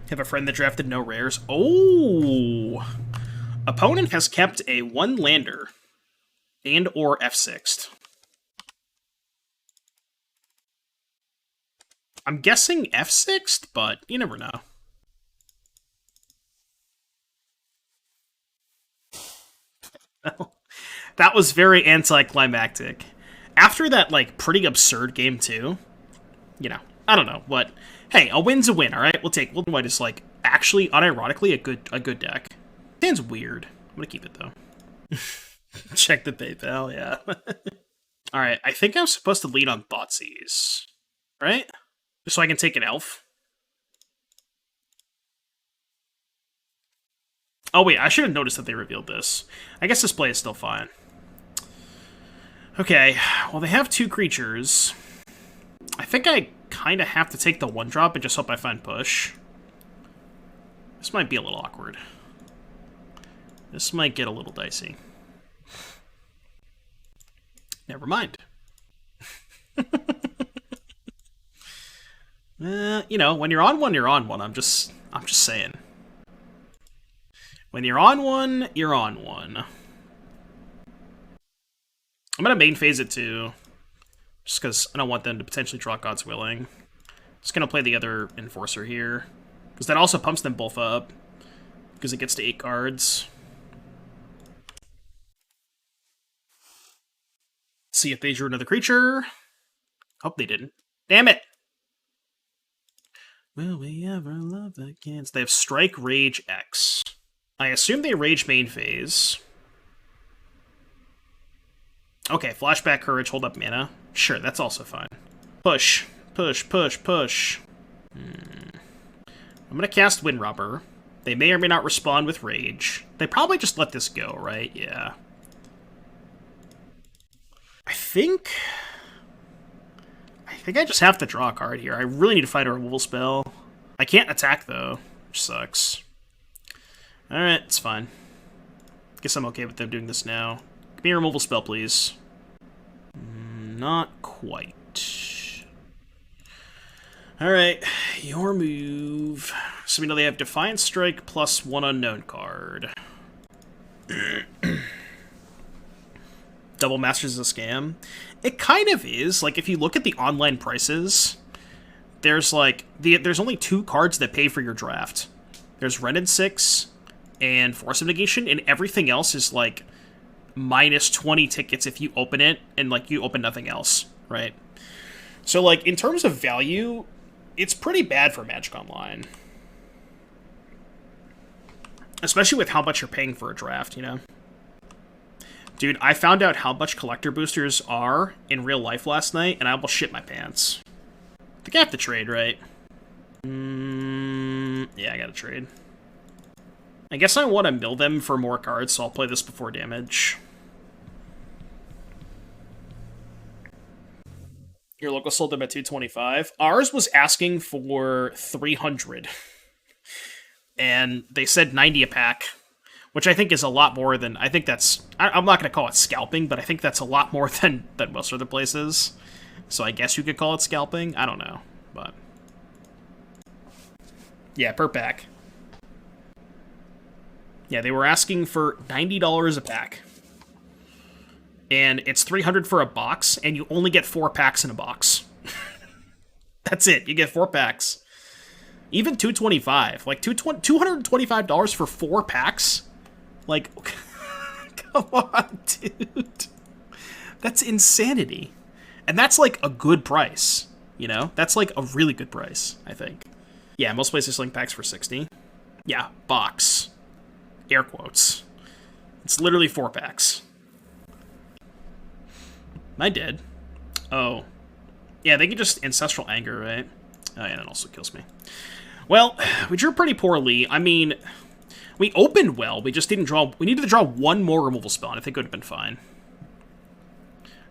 Have a friend that drafted no rares. Oh! Opponent has kept a 1 lander and or F6'd. I'm guessing F6'd, but you never know. That was very anticlimactic. After that, like, pretty absurd game 2, you know, I don't know, but hey, a win's a win, alright? We'll take what is, like, actually, unironically, a good deck. Sounds weird. I'm gonna keep it, though. Check the PayPal, yeah. Alright, I think I'm supposed to lead on Thoughtseize, right? Just so I can take an elf. Oh, wait, I should have noticed that they revealed this. I guess this play is still fine. Okay, well, they have 2 creatures. I think I kind of have to take the 1-drop and just hope I find push. This might be a little awkward. This might get a little dicey. Never mind. You know, when you're on one, you're on one. I'm just saying. When you're on one, you're on one. I'm gonna main phase it too, just because I don't want them to potentially draw God's Willing. Just gonna play the other Enforcer here, because that also pumps them both up, because it gets to 8 cards. See if they drew another creature. Hope they didn't. Damn it! Will we ever love again? So they have Strike, Rage, X. I assume they Rage main phase. Okay, Flashback, Courage, hold up mana. Sure, that's also fine. Push. Push, push, push. I'm gonna cast Windrobber. They may or may not respond with Rage. They probably just let this go, right? Yeah. I think I just have to draw a card here. I really need to find a removal spell. I can't attack, though, which sucks. Alright, it's fine. Guess I'm okay with them doing this now. Give me a removal spell, please. Not quite. Alright, your move. So we know they have Defiant Strike plus 1 unknown card. Double Masters is a scam. It kind of is. Like, if you look at the online prices, there's like there's only 2 cards that pay for your draft. There's Ren and 6 and Force of Negation, and everything else is like minus 20 tickets if you open it, and like you open nothing else, right? So like in terms of value, it's pretty bad for Magic Online. Especially with how much you're paying for a draft, you know? Dude, I found out how much collector boosters are in real life last night, and I almost shit my pants. I think I have to trade, right? Yeah, I gotta trade. I guess I want to mill them for more cards, so I'll play this before damage. Your local sold them at 225. Ours was asking for 300. And they said 90 a pack, which I think is a lot more than... I think that's... I'm not going to call it scalping, but I think that's a lot more than most other places. So I guess you could call it scalping. I don't know, but... Yeah, per pack. Yeah, they were asking for $90 a pack. And it's 300 for a box, and you only get 4 packs in a box. That's it. You get 4 packs. Even 225. Like, $225 for 4 packs? Like, come on, dude. That's insanity. And that's, like, a good price, you know? That's, like, a really good price, I think. Yeah, most places selling packs for 60. Yeah, box. Air quotes. It's literally 4 packs. Am I dead? Oh. Yeah, they can just Ancestral Anger, right? Oh, yeah, that also kills me. Well, we drew pretty poorly. I mean, we opened well. We just didn't draw... We needed to draw 1 more removal spell, and I think it would have been fine.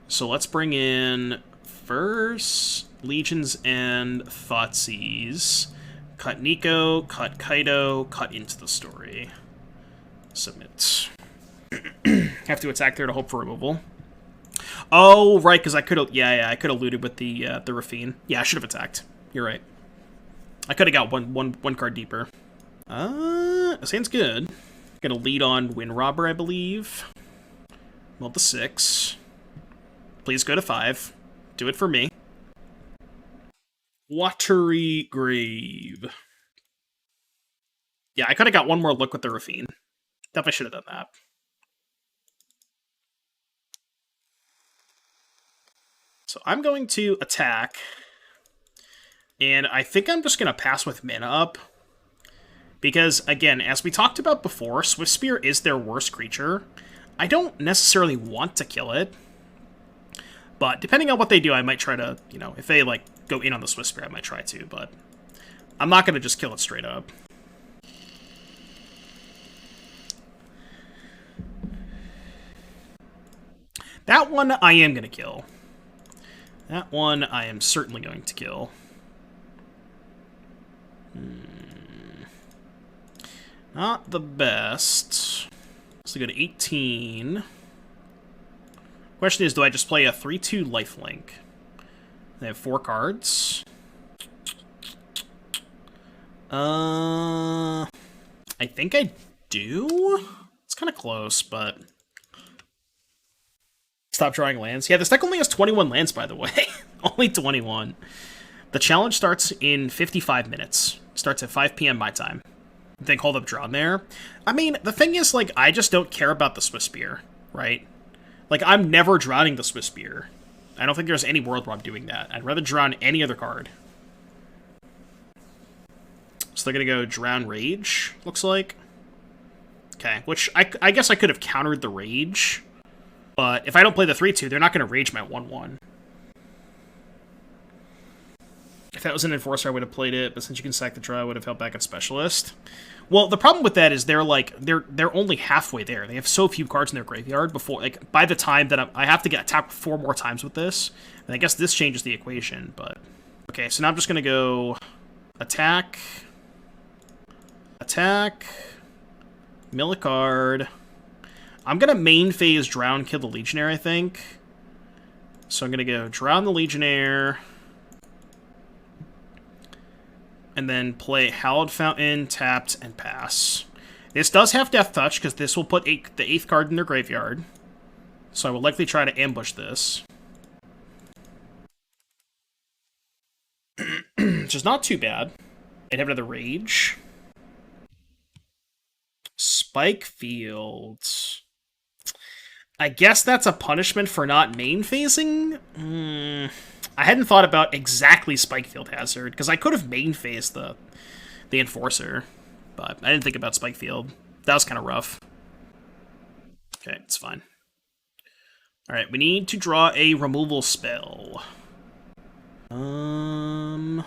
So let's bring in Verse, Legions, and Thoughtseize. Cut Niko, cut Kaito, cut into the story. Submit. Have to attack there to hope for removal. Oh, right, because I could have... Yeah, I could have looted with the Raffine. Yeah, I should have attacked. You're right. I could have got one card deeper. Sounds good. Gonna lead on Windrobber, I believe. Well, the 6. Please go to 5. Do it for me. Watery Grave. Yeah, I could have got one more look with the Raffine. Definitely should have done that. So I'm going to attack. And I think I'm just going to pass with mana up. Because, again, as we talked about before, Swift Spear is their worst creature. I don't necessarily want to kill it. But depending on what they do, I might try to, you know, if they, like, go in on the Swift Spear, I might try to. But I'm not going to just kill it straight up. That one I am going to kill. That one I am certainly going to kill. Not the best. So go to 18. Question is, do I just play a 3/2 lifelink? They have 4 cards. I think I do? It's kind of close, but... Stop drawing lands. Yeah, this deck only has 21 lands, by the way. Only 21. The challenge starts in 55 minutes. Starts at 5 p.m. my time. They called up Drawn there. I mean, the thing is, like, I just don't care about the Swiss Spear, right? Like, I'm never drowning the Swiss Spear. I don't think there's any world where I'm doing that. I'd rather drown any other card. So they're going to go Drown Rage, looks like. Okay, which I guess I could have countered the Rage. But if I don't play the 3/2, they're not going to Rage my 1/1. If that was an Enforcer, I would have played it, but since you can sack the draw, I would have held back on Specialist. Well, the problem with that is they're only halfway there. They have so few cards in their graveyard before, like, by the time that I have to get attacked 4 more times with this, and I guess this changes the equation, but... Okay, so now I'm just going to go attack, mill a card. I'm going to main phase Drown, kill the Legionnaire, I think. So I'm going to go Drown the Legionnaire, and then play Hallowed Fountain, tapped, and pass. This does have Death Touch, because this will put the 8th card in their graveyard. So I will likely try to ambush this. Which is not too bad. I'd have another Rage. Spike Field. I guess that's a punishment for not main phasing? I hadn't thought about exactly Spike Field Hazard, because I could have main phased the Enforcer, but I didn't think about Spike Field. That was kind of rough. Okay, it's fine. Alright, we need to draw a removal spell. So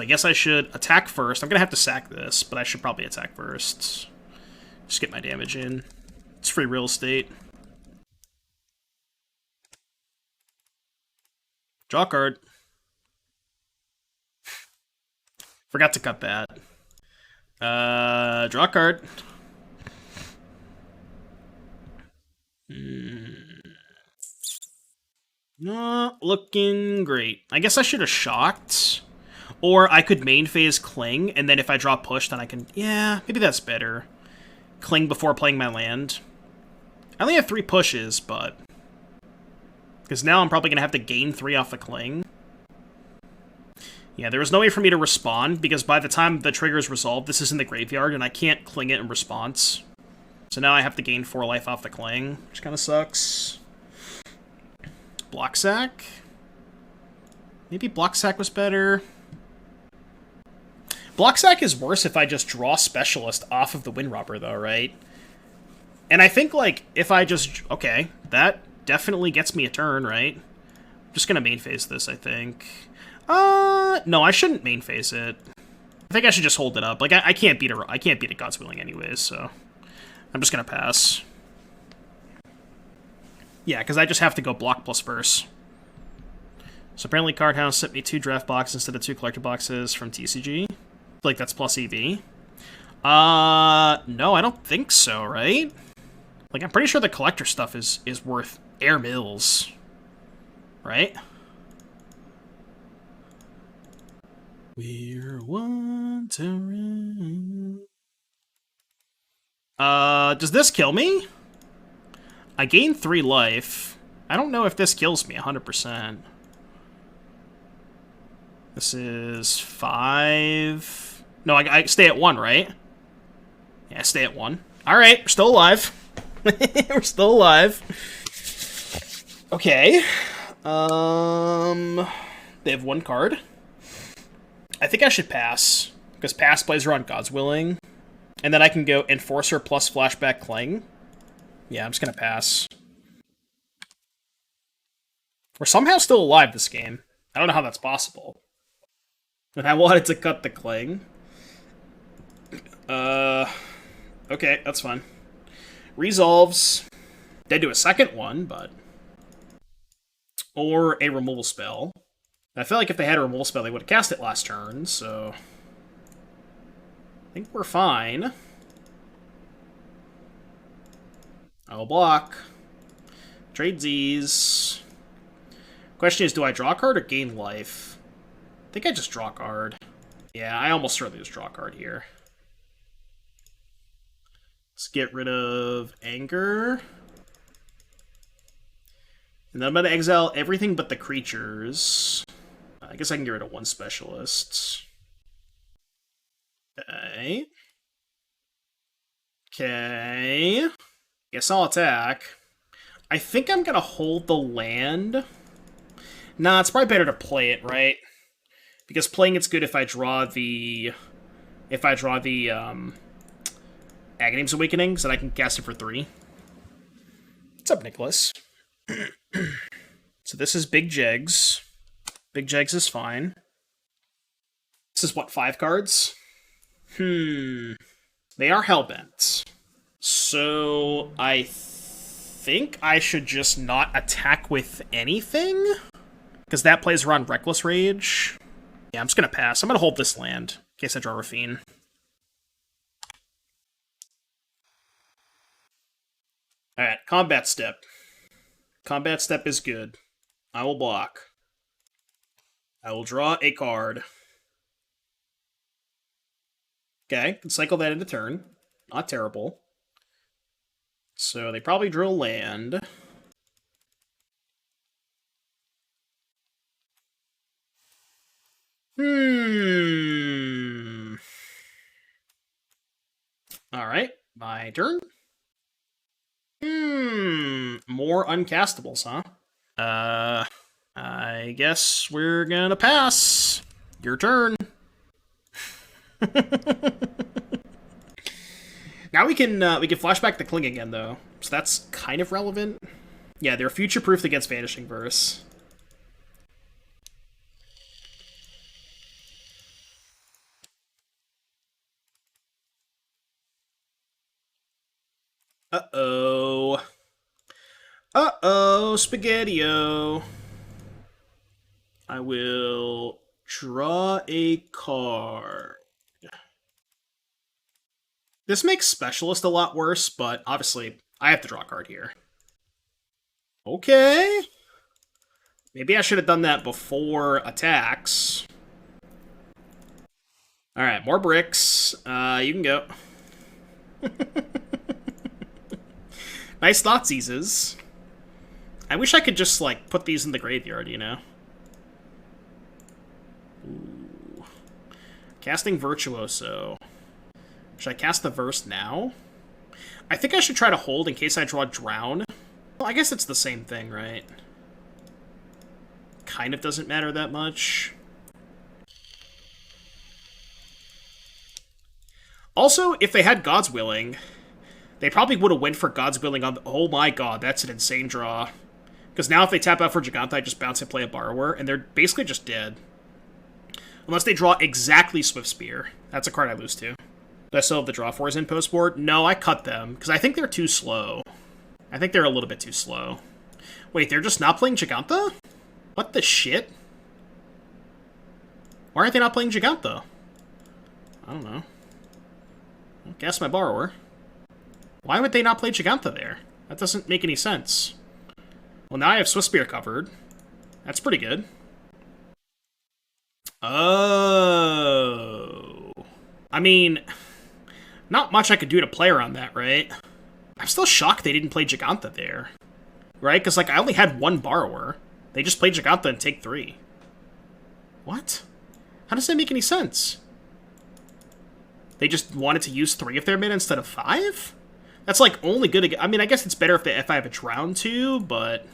I guess I should attack first. I'm going to have to sack this, but I should probably attack first. Just get my damage in. It's free real estate. Draw a card. Forgot to cut that. Draw a card. Not looking great. I guess I should have shocked. Or I could main phase Cling, and then if I draw Push, then I can... Yeah, maybe that's better. Cling before playing my land. I only have 3 pushes, but... Because now I'm probably going to have to gain 3 off the Cling. Yeah, there was no way for me to respond, because by the time the trigger is resolved, this is in the graveyard, and I can't Cling it in response. So now I have to gain 4 life off the Cling, which kind of sucks. Block Sack? Maybe Block Sack was better. Block Sack is worse if I just draw Specialist off of the Windrobber, though, right? And I think, like, if I just... Okay, that definitely gets me a turn, right? I'm just gonna main phase this, I think. No, I shouldn't main phase it. I think I should just hold it up. Like, I can't beat a God's Willing anyways, so... I'm just gonna pass. Yeah, because I just have to go block plus verse. So apparently Card House sent me 2 draft boxes instead of 2 collector boxes from TCG. Like, that's plus EV. No, I don't think so, right? Like, I'm pretty sure the collector stuff is worth air mills. Right? We're wandering. Does this kill me? I gain 3 life. I don't know if this kills me 100%. This is 5... No, I stay at 1, right? Yeah, stay at 1. Alright, we're still alive. We're still alive. Okay. They have 1 card. I think I should pass. Because pass plays are on God's Willing. And then I can go Enforcer plus Flashback Cling. Yeah, I'm just gonna pass. We're somehow still alive this game. I don't know how that's possible. But I wanted to cut the Cling. Okay, that's fine. Resolves. They do a second one, but... Or a removal spell. I feel like if they had a removal spell, they would have cast it last turn, so... I think we're fine. I will block. Tradesies. Question is, do I draw a card or gain life? I think I just draw a card. Yeah, I almost certainly just draw a card here. Let's get rid of Anger. And then I'm going to exile everything but the creatures. I guess I can get rid of one specialist. Okay. Okay. Guess I'll attack. I think I'm going to hold the land. Nah, it's probably better to play it, right? Because playing it's good if I draw the... Agadeem's Awakening, so that I can cast it for 3. What's up, Nicholas? So this is Big Jegs. Big Jegs is fine. This is what, 5 cards? They are Hellbent. So I think I should just not attack with anything? Because that plays around Reckless Rage. Yeah, I'm just going to pass. I'm going to hold this land in case I draw Raffine. Alright, Combat Step. Combat Step is good. I will block. I will draw a card. Okay, can cycle that into turn. Not terrible. So they probably drew a land. Alright, my turn. More uncastables, huh? I guess we're gonna pass. Your turn. Now we can flashback the Cling again, though. So that's kind of relevant. Yeah, they're future-proofed against Vanishing Verse. Uh-oh. Uh-oh, Spaghetti-O. I will draw a card. This makes Specialist a lot worse, but obviously I have to draw a card here. Okay. Maybe I should have done that before attacks. Alright, more bricks. You can go. Nice Thoughtseizes. I wish I could just, like, put these in the graveyard, you know? Ooh. Casting Virtuoso. Should I cast the Verse now? I think I should try to hold in case I draw Drown. Well, I guess it's the same thing, right? Kind of doesn't matter that much. Also, if they had God's Willing, they probably would have went for God's Willing on the... Oh my god, that's an insane draw. Because now if they tap out for Giganta, I just bounce and play a Borrower, and they're basically just dead. Unless they draw exactly Swift Spear. That's a card I lose to. Do I still have the draw fours in post-board? No, I cut them, because I think they're too slow. I think they're a little bit too slow. Wait, they're just not playing Giganta? What the shit? Why aren't they not playing Giganta? I don't know. I'll guess my Borrower. Why would they not play Giganta there? That doesn't make any sense. Well, now I have Swift Spear covered. That's pretty good. Oh. I mean, not much I could do to play around that, right? I'm still shocked they didn't play Giganta there. Right? Because, like, I only had one Borrower. They just played Giganta and take 3. What? How does that make any sense? They just wanted to use 3 of their mana instead of 5? That's, like, only good... I mean, I guess it's better if I have a Drown too, but...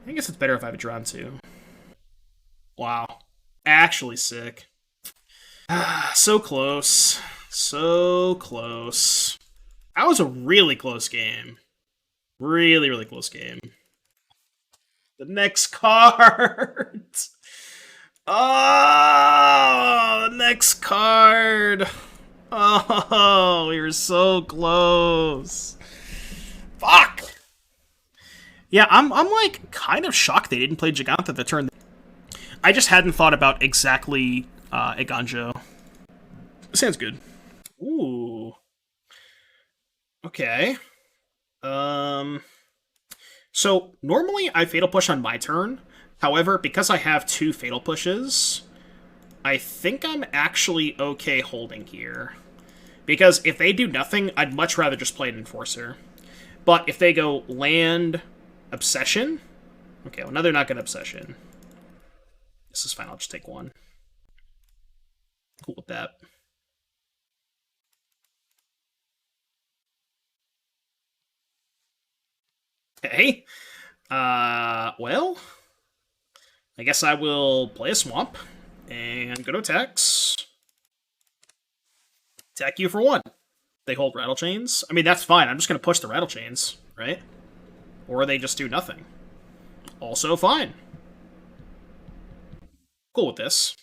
I guess it's better if I have a Drown too. Wow. Actually sick. So close. So close. That was a really close game. Really, really close game. The next card! Oh, the next card! Oh, we were so close. Fuck! Yeah, I'm like, kind of shocked they didn't play Giganta the turn. I just hadn't thought about exactly Iganjo. Sounds good. Ooh. Okay. So, normally I Fatal Push on my turn. However, because I have 2 Fatal Pushes, I think I'm actually okay holding here. Because if they do nothing, I'd much rather just play an Enforcer. But if they go land, Obsession... Okay, well now they're not going to Obsession. This is fine, I'll just take 1. Cool with that. Okay. Well... I guess I will play a Swamp, and go to attacks. Attack you for 1. They hold Rattle Chains. I mean, that's fine. I'm just going to push the Rattle Chains, right? Or they just do nothing. Also fine. Cool with this.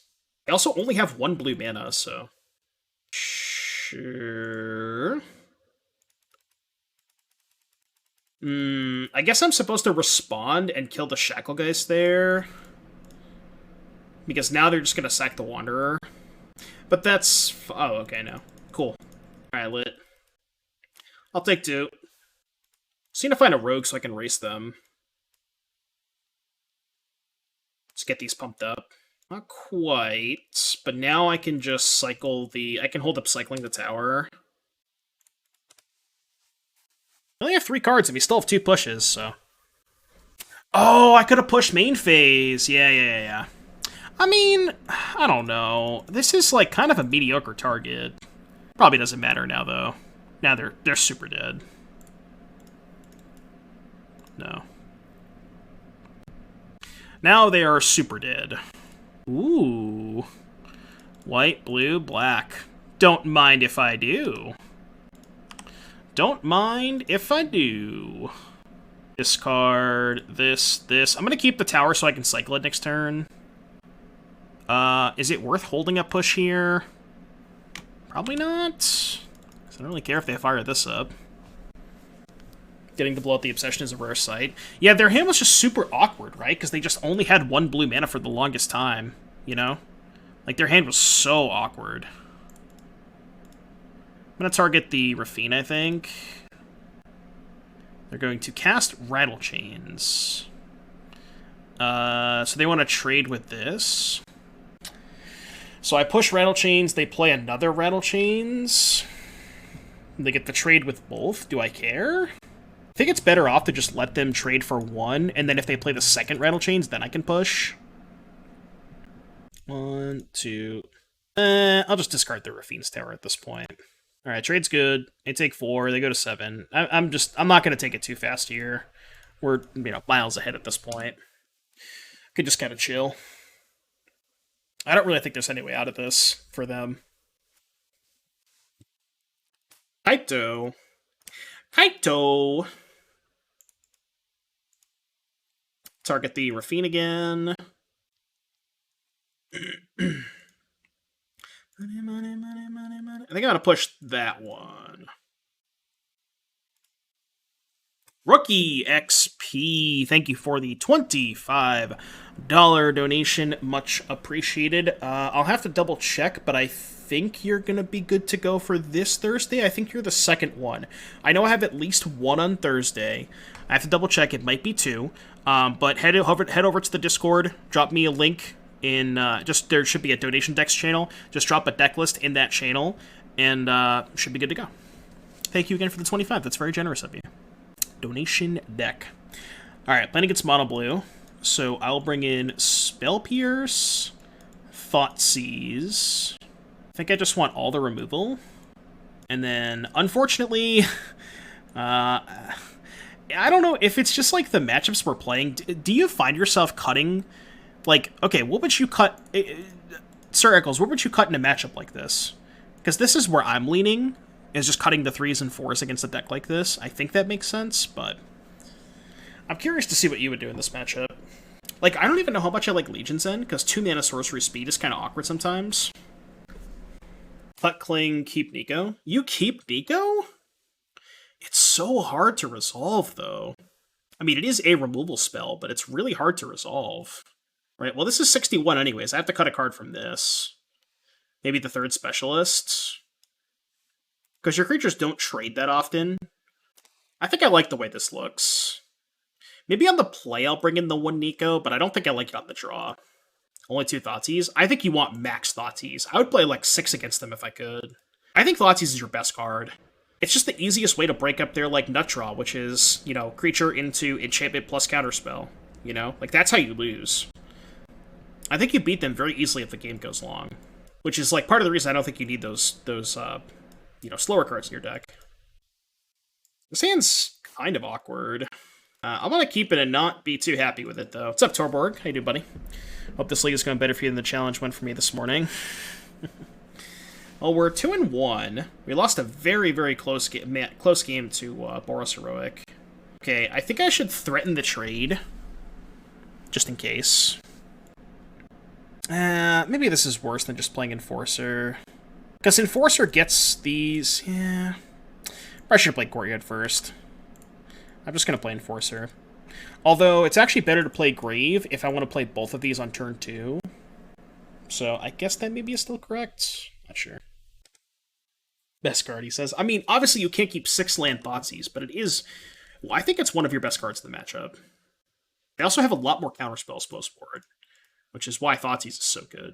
I also only have 1 blue mana, so... Sure... I guess I'm supposed to respond and kill the Shacklegeist there. Because now they're just going to sack the Wanderer. But that's... Oh, okay, no. Cool. Alright, lit. I'll take 2. Just need to find a rogue so I can race them. Let's get these pumped up. Not quite, but now I can just cycle the... I can hold up cycling the tower. I only have 3 cards and we still have 2 pushes, so... Oh, I could have pushed main phase! Yeah. I mean, I don't know. This is, like, kind of a mediocre target. Probably doesn't matter now, though. Now they're super dead. No. Now they are super dead. Ooh. White, blue, black. Don't mind if I do. Don't mind if I do. Discard this. I'm gonna keep the tower so I can cycle it next turn. Is it worth holding a push here? Probably not. 'Cause I don't really care if they fire this up. Getting to blow up the Obsession is a rare sight. Yeah, their hand was just super awkward, right? Because they just only had 1 blue mana for the longest time, you know? Like, their hand was so awkward. I'm going to target the Raffine, I think. They're going to cast Rattle Chains. So they want to trade with this. So I push Rattle Chains, they play another Rattle Chains. They get the trade with both. Do I care? I think it's better off to just let them trade for 1, and then if they play the second Rattle Chains, then I can push. 1, 2... I'll just discard the Raffine's Tower at this point. Alright, trade's good. They take 4, they go to 7. I'm not going to take it too fast here. We're, miles ahead at this point. Could just kind of chill. I don't really think there's any way out of this for them. Kaito. Target the Raffine again. I think I'm going to push that one. Rookie XP, thank you for the $25 donation. Much appreciated. I'll have to double check, but I think you're going to be good to go for this Thursday. I think you're the second one. I know I have at least 1 on Thursday. I have to double check. It might be 2. But head over to the Discord. Drop me a link in... there should be a donation decks channel. Just drop a deck list in that channel, and should be good to go. Thank you again for the 25. That's very generous of you. Donation deck. Alright, playing against mono blue. So I'll bring in Spell Pierce, Thoughtseize. I think I just want all the removal. And then, unfortunately, I don't know if it's just like the matchups we're playing. Do you find yourself cutting, like, okay, what would you cut, Sir Eccles, what would you cut in a matchup like this? Because this is where I'm leaning, is just cutting the 3s and 4s against a deck like this. I think that makes sense, but I'm curious to see what you would do in this matchup. Like, I don't even know how much I like Legion's End, because 2 mana sorcery speed is kind of awkward sometimes. Cut Cling, keep Niko. You keep Niko? It's so hard to resolve, though. I mean, it is a removal spell, but it's really hard to resolve. Right, well, this is 61 anyways. I have to cut a card from this. Maybe the 3rd Specialist. Because your creatures don't trade that often. I think I like the way this looks. Maybe on the play I'll bring in the 1 Niko, but I don't think I like it on the draw. Only 2 Thoughtseize. I think you want max Thoughtseize. I would play like 6 against them if I could. I think Thoughtseize is your best card. It's just the easiest way to break up their like nut draw, which is, you know, creature into enchantment plus counterspell. You know? Like that's how you lose. I think you beat them very easily if the game goes long. Which is like part of the reason I don't think you need those you know, slower cards in your deck. This hand's kind of awkward. I'm going to keep it and not be too happy with it, though. What's up, Torborg? How you doing, buddy? Hope this league is going better for you than the challenge went for me this morning. Well, we're 2-1. We lost a very, very close game to Boros Heroic. Okay, I think I should threaten the trade. Just in case. Maybe this is worse than just playing Enforcer. Because Enforcer gets these... Yeah... I should have played Courtyard first. I'm just going to play Enforcer. Although, it's actually better to play Grave if I want to play both of these on turn 2. So, I guess that maybe is still correct. Not sure. Best card, he says. I mean, obviously you can't keep 6-land Thoughtseize, but it is... Well, I think it's one of your best cards in the matchup. They also have a lot more counterspells post-board, which is why Thoughtseize is so good.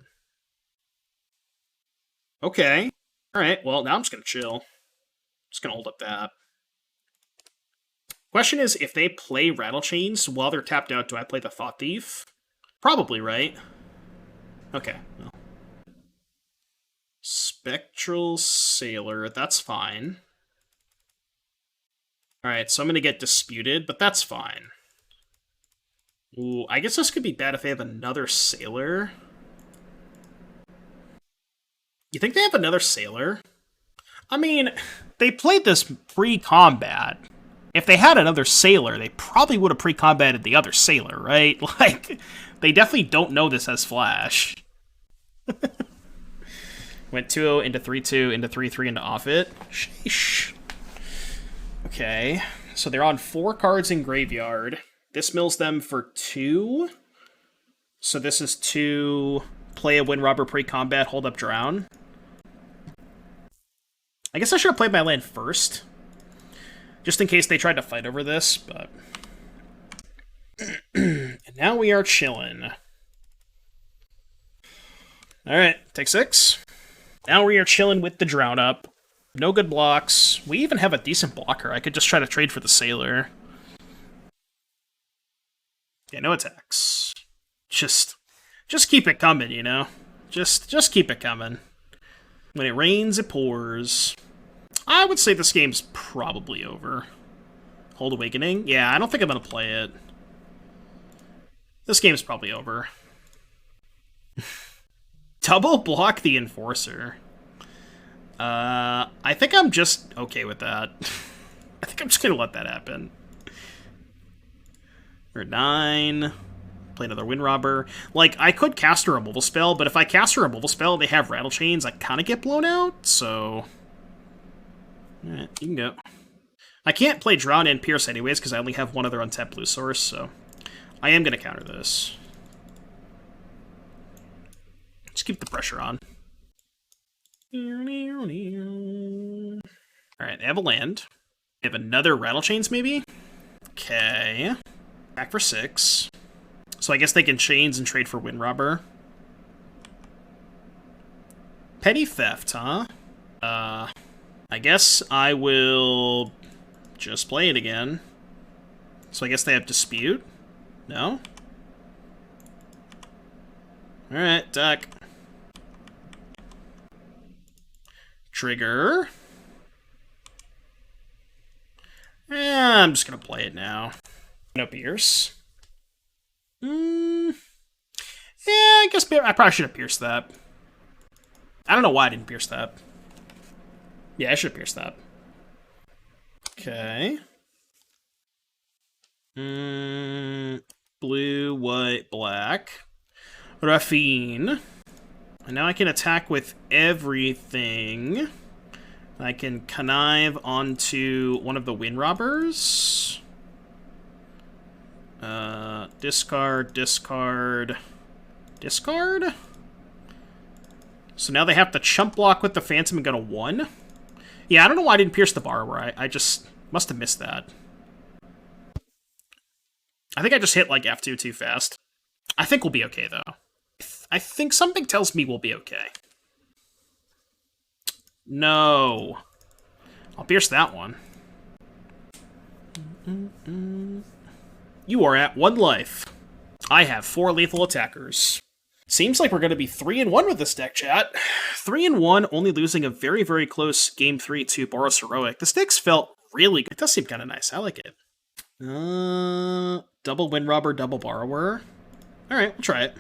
Okay. Alright, well, now I'm just going to chill. Just gonna hold up that. Question is, if they play Rattlechains while they're tapped out, do I play the Thought-Thief? Probably, right? Okay. Well. Spectral Sailor, that's fine. Alright, so I'm gonna get Disputed, but that's fine. Ooh, I guess this could be bad if they have another Sailor. You think they have another Sailor? I mean, they played this pre-combat. If they had another Sailor, they probably would have pre-combated the other Sailor, right? Like, they definitely don't know this as Flash. Went 2-0 into 3-2 into 3-3 into off it. Sheesh. Okay, so they're on 4 cards in Graveyard. This mills them for 2. So this is 2, play a Windrobber pre-combat, hold up Drown. I guess I should have played my land first. Just in case they tried to fight over this, but... And now we are chilling. Alright, take 6. Now we are chilling with the Drown up. No good blocks. We even have a decent blocker. I could just try to trade for the Sailor. Yeah, no attacks. Just keep it coming, you know? Just keep it coming. When it rains, it pours. I would say this game's probably over. Hold Awakening? Yeah, I don't think I'm going to play it. This game's probably over. Double block the Enforcer. I think I'm just okay with that. I think I'm just going to let that happen. Or 9... Play another Windrobber. Like, I could cast a removal spell, but if I cast a removal spell and they have Rattlechains, I kind of get blown out, so... Alright, you can go. I can't play Drown and Pierce anyways, because I only have one other untapped blue source, so... I am going to counter this. Just keep the pressure on. Alright, they have a land. They have another Rattlechains, maybe? Okay. Back for 6. So I guess they can chains and trade for Windrobber. Petty Theft, huh? I guess I will just play it again. So I guess they have Dispute? No? Alright, deck. Trigger. I'm just gonna play it now. No Pierce. Yeah, I guess I probably should have pierced that. I don't know why I didn't pierce that. Yeah, I should have pierced that. Okay. Blue, white, black. Raffine. And now I can attack with everything. I can connive onto one of the Windrobbers. Discard, discard, discard? So now they have to chump block with the Phantom and go to 1? Yeah, I don't know why I didn't pierce the Borrower. I just must have missed that. I think I just hit like F2 too fast. I think we'll be okay, though. I think something tells me we'll be okay. No. I'll pierce that one. You are at 1 life. I have 4 lethal attackers. Seems like we're going to be 3-1 with this deck, chat. 3-1, only losing a very, very close Game 3 to Boros Heroic. This deck's felt really good. It does seem kind of nice. I like it. Double Windrobber, double Borrower. Alright, we'll try it.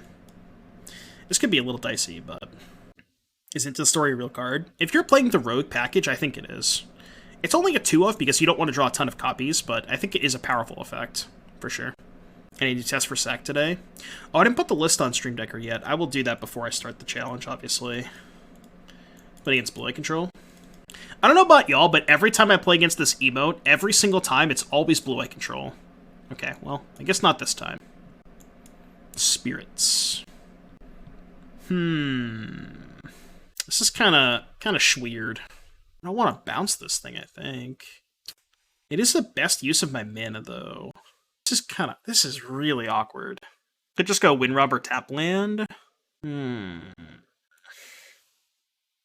This could be a little dicey, but... Isn't the story a real card? If you're playing the Rogue package, I think it is. It's only a 2-of because you don't want to draw a ton of copies, but I think it is a powerful effect, for sure. I need to test for sack today. Oh, I didn't put the list on Stream Decker yet. I will do that before I start the challenge, obviously. But against Blue Eye Control. I don't know about y'all, but every time I play against this emote, every single time, it's always Blue Eye Control. Okay, well, I guess not this time. Spirits. This is kind of schweird. I don't want to bounce this thing, I think. It is the best use of my mana, though. This is really awkward. Could just go Windrobber tap land.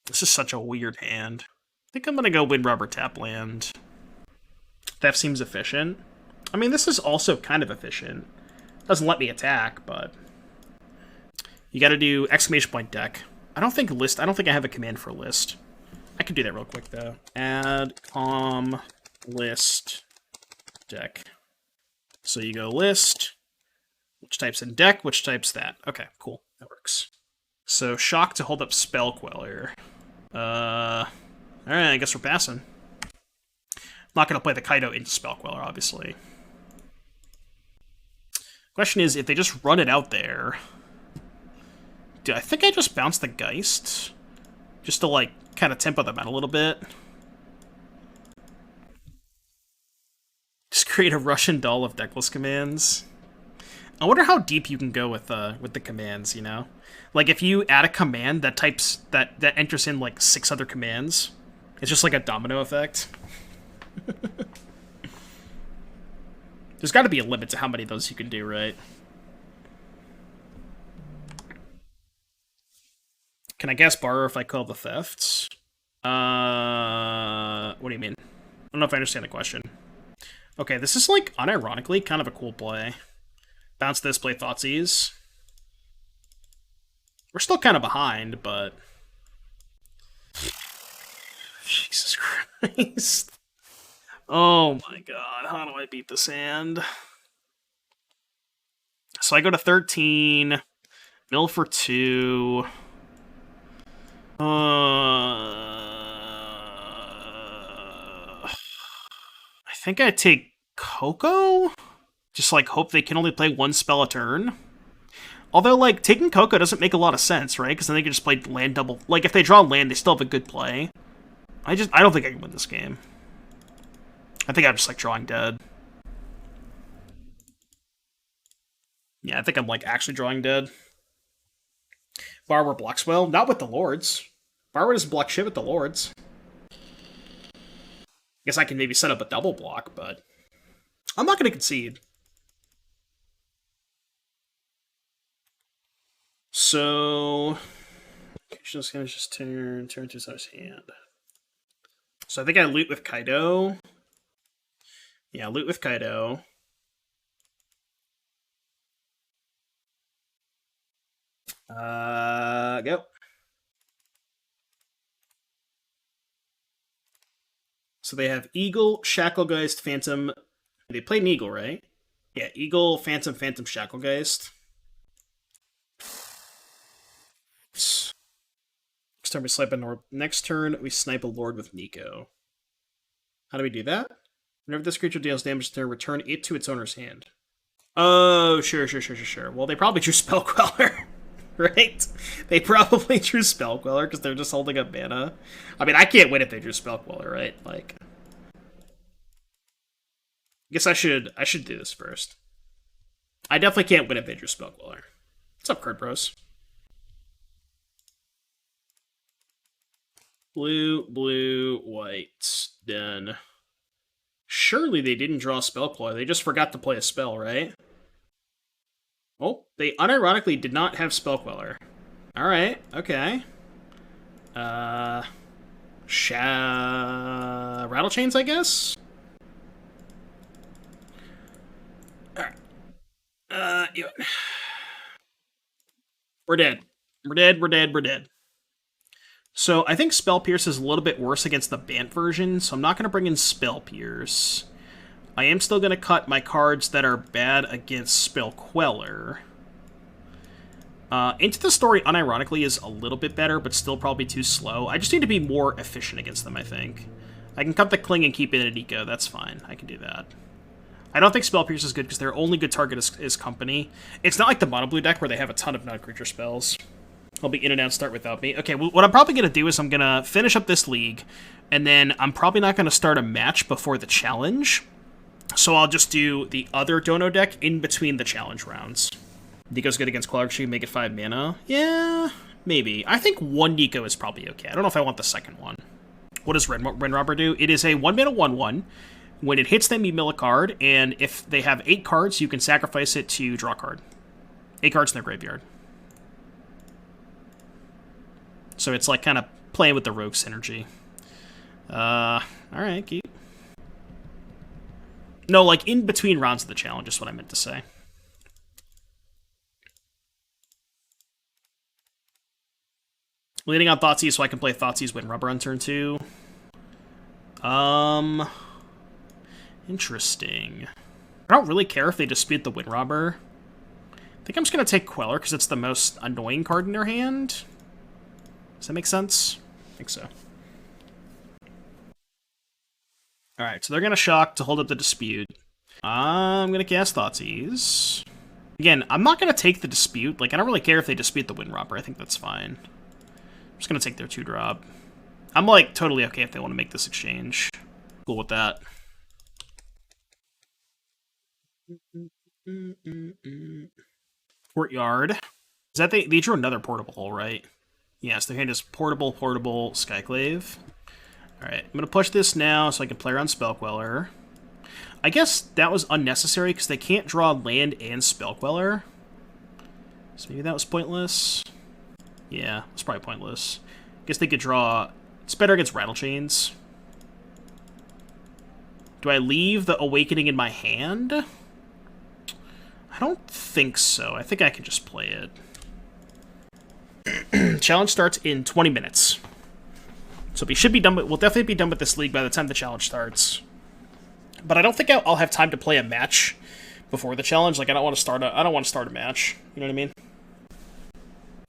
This is such a weird hand. I think I'm gonna go Windrobber tap land. That seems efficient. I mean, this is also kind of efficient. Doesn't let me attack, but... You gotta do exclamation point deck. I don't think I have a command for list. I can do that real quick, though. Add list deck. So you go list, which types in deck, which types that. Okay, cool. That works. So shock to hold up Spell Queller. Alright, I guess we're passing. Not gonna play the Kaito into Spell Queller, obviously. Question is, if they just run it out there... I think I just bounce the Geist? Just to, like, kind of tempo them out a little bit. Just create a Russian doll of decklist commands. I wonder how deep you can go with the commands, you know? Like, if you add a command that that enters in, like, 6 other commands, it's just like a domino effect. There's got to be a limit to how many of those you can do, right? Can I guess Borrower if I call the thefts? What do you mean? I don't know if I understand the question. Okay, this is, like, unironically kind of a cool play. Bounce this, play Thoughtseize. We're still kind of behind, but... Jesus Christ. Oh my god, how do I beat this hand? So I go to 13. Mill for 2. I think I take Coco? Just, like, hope they can only play 1 spell a turn. Although, like, taking Coco doesn't make a lot of sense, right? Because then they can just play land double... Like, if they draw land, they still have a good play. I don't think I can win this game. I think I'm just, like, drawing dead. Yeah, I think I'm, like, actually drawing dead. Borrower blocks well. Not with the Lords. Borrower doesn't block shit with the Lords. I guess I can maybe set up a double block, but... I'm not going to concede. So... Just gonna turn to his hand. So I think I loot with Kaito. Yeah, loot with Kaito. Go. So they have Eagle, Shacklegeist, Phantom. They played an Eagle, right? Yeah, Eagle, Phantom, Shacklegeist. Next turn we snipe a Lord. Next turn we snipe a Lord with Niko. How do we do that? Whenever this creature deals damage to their return it to its owner's hand. Oh, sure. Well, they probably drew Spell Queller, right? They probably drew Spell Queller because they're just holding up mana. I mean, I can't win if they drew Spell Queller, right? Like, I guess I should do this first. I definitely can't win if they drew Spell Queller. What's up, Card Bros? Blue, white, done. Surely they didn't draw a Spell Queller. They just forgot to play a spell, right? Oh, they unironically did not have Spellqueller. Alright, okay. Rattle Chains, I guess? Alright. Yeah. We're dead. We're dead, we're dead, we're dead. So I think Spell Pierce is a little bit worse against the Bant version, so I'm not going to bring in Spell Pierce. I am still going to cut my cards that are bad against Spell Queller. Into the Story, unironically, is a little bit better, but still probably too slow. I just need to be more efficient against them, I think. I can cut the Cling and keep it at Niko, that's fine. I can do that. I don't think Spell Pierce is good because their only good target is Company. It's not like the Mono Blue deck where they have a ton of non-creature spells. I'll be in and out, start without me. Okay, well, what I'm probably going to do is I'm going to finish up this league, and then I'm probably not going to start a match before the challenge. So I'll just do the other Dono deck in between the challenge rounds. Niko's good against Clarkshire, make it 5 mana? Yeah, maybe. I think 1 Niko is probably okay. I don't know if I want the second one. What does Windrobber do? It is a 1-mana 1/1. When it hits them, you mill a card, and if they have 8 cards, you can sacrifice it to draw a card. 8 cards in their graveyard. So it's like kind of playing with the rogue synergy. Alright, keep. No, like in between rounds of the challenge is what I meant to say. Leading on Thoughtseize so I can play Thoughtseize Windrobber on turn 2. Interesting. I don't really care if they dispute the Windrobber. I think I'm just going to take Queller because it's the most annoying card in their hand. Does that make sense? I think so. Alright, so they're going to shock to hold up the dispute. I'm going to cast Thoughtseize. Again, I'm not going to take the dispute. Like, I don't really care if they dispute the Windrobber. I think that's fine. I'm just going to take their 2-drop. I'm, like, totally okay if they want to make this exchange. Cool with that. Courtyard. Is that they drew another portable hole, right? Yes, their hand is portable, Skyclave. Alright, I'm going to push this now so I can play around Spellqueller. I guess that was unnecessary because they can't draw land and Spellqueller. So maybe that was pointless. Yeah, it's probably pointless. I guess they could draw... It's better against Rattle Chains. Do I leave the Awakening in my hand? I don't think so. I think I can just play it. Challenge starts in 20 minutes. So we should be done with, we'll definitely be done with this league by the time the challenge starts. But I don't think I'll have time to play a match before the challenge. Like I don't want to start a match. You know what I mean?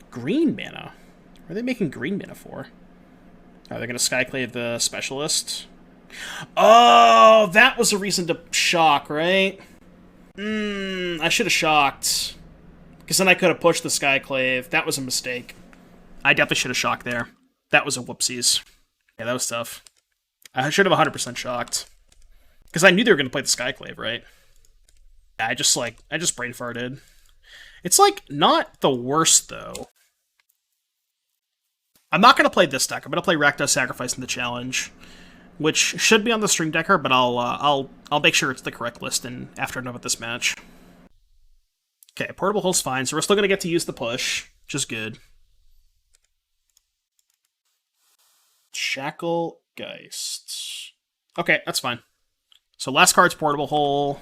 Green mana. What are they making green mana for? Oh, they're gonna Skyclave the Specialist. Oh, that was a reason to shock, right? I should have shocked. Because then I could have pushed the Skyclave. That was a mistake. I definitely should have shocked there. That was a whoopsies. Yeah, that was tough. I should have 100% shocked. Because I knew they were going to play the Skyclave, right? Yeah, I just brain farted. It's, like, not the worst, though. I'm not going to play this deck. I'm going to play Rakdos Sacrifice in the challenge. Which should be on the Stream Decker, but I'll make sure it's the correct list after I'm done with this match. Okay, Portable Hole's fine, so we're still going to get to use the push, which is good. Shackle Geist. Okay, that's fine. So last card's Portable Hole.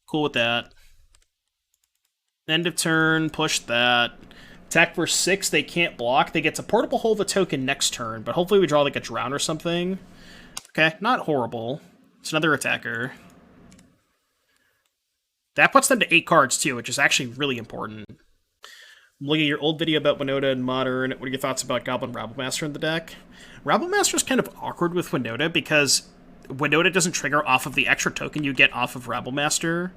Cool with that. End of turn, push that. Attack for 6, they can't block. They get to Portable Hole the token next turn, but hopefully we draw like a Drown or something. Okay, not horrible. It's another attacker. That puts them to 8 cards, too, which is actually really important. I'm looking at your old video about Winota and Modern. What are your thoughts about Goblin Rabblemaster in the deck? Rabblemaster is kind of awkward with Winota because Winota doesn't trigger off of the extra token you get off of Rabblemaster.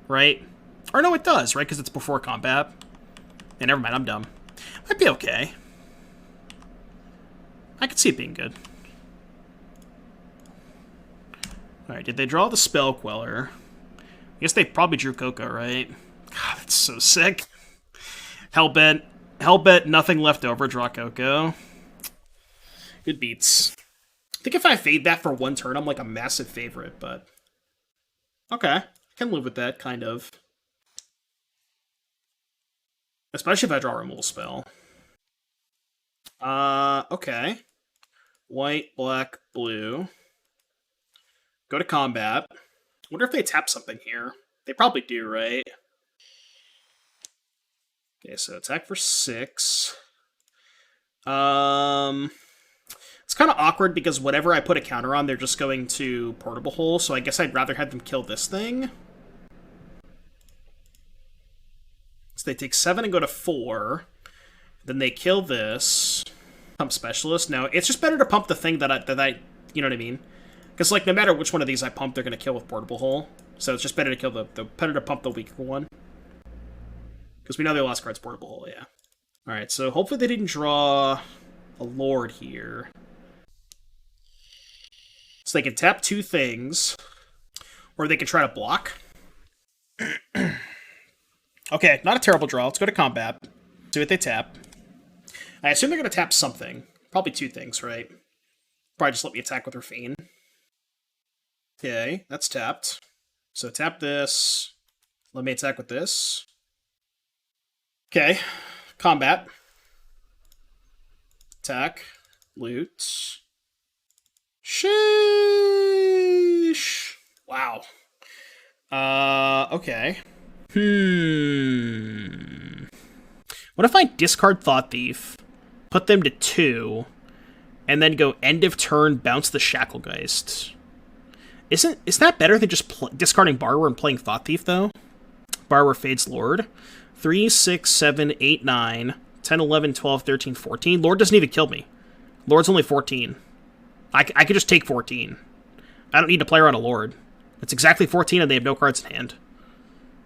Right? Or no, it does, right? Because it's before combat. Yeah, never mind, I'm dumb. Might be okay. I could see it being good. Alright, did they draw the Spell Queller? I guess they probably drew Coco, right? God, that's so sick. Hellbent, nothing left over, draw Coco. Good beats. I think if I fade that for 1 turn, I'm like a massive favorite, but... Okay, I can live with that, kind of. Especially if I draw a removal spell. Okay. White, black, blue. Go to combat. Wonder if they tap something here. They probably do, right? Okay, so attack for 6. It's kind of awkward because whatever I put a counter on, they're just going to Portable Hole, so I guess I'd rather have them kill this thing. So they take 7 and go to 4. Then they kill this. Pump Specialist. Now, it's just better to pump the thing that I you know what I mean? Because, like, no matter which one of these I pump, they're going to kill with Portable Hole. So it's just better to kill better to pump the weaker one. Because we know their last card's Portable Hole, yeah. Alright, so hopefully they didn't draw a Lord here. So they can tap 2 things. Or they can try to block. Okay, not a terrible draw. Let's go to combat. See what they tap. I assume they're going to tap something. Probably 2 things, right? Probably just let me attack with Raffine. Okay, that's tapped. So tap this. Let me attack with this. Okay, combat. Attack. Loot. Sheesh. Wow. Okay. What if I discard Thought-Thief, put them to 2, and then go end of turn, bounce the Shacklegeist? Is that better than just discarding Borrower and playing Thought-Thief, though? Borrower fades Lord. 3, 6, 7, 8, 9, 10, 11, 12, 13, 14. Lord doesn't even kill me. Lord's only 14. I could just take 14. I don't need to play around a Lord. It's exactly 14 and they have no cards in hand.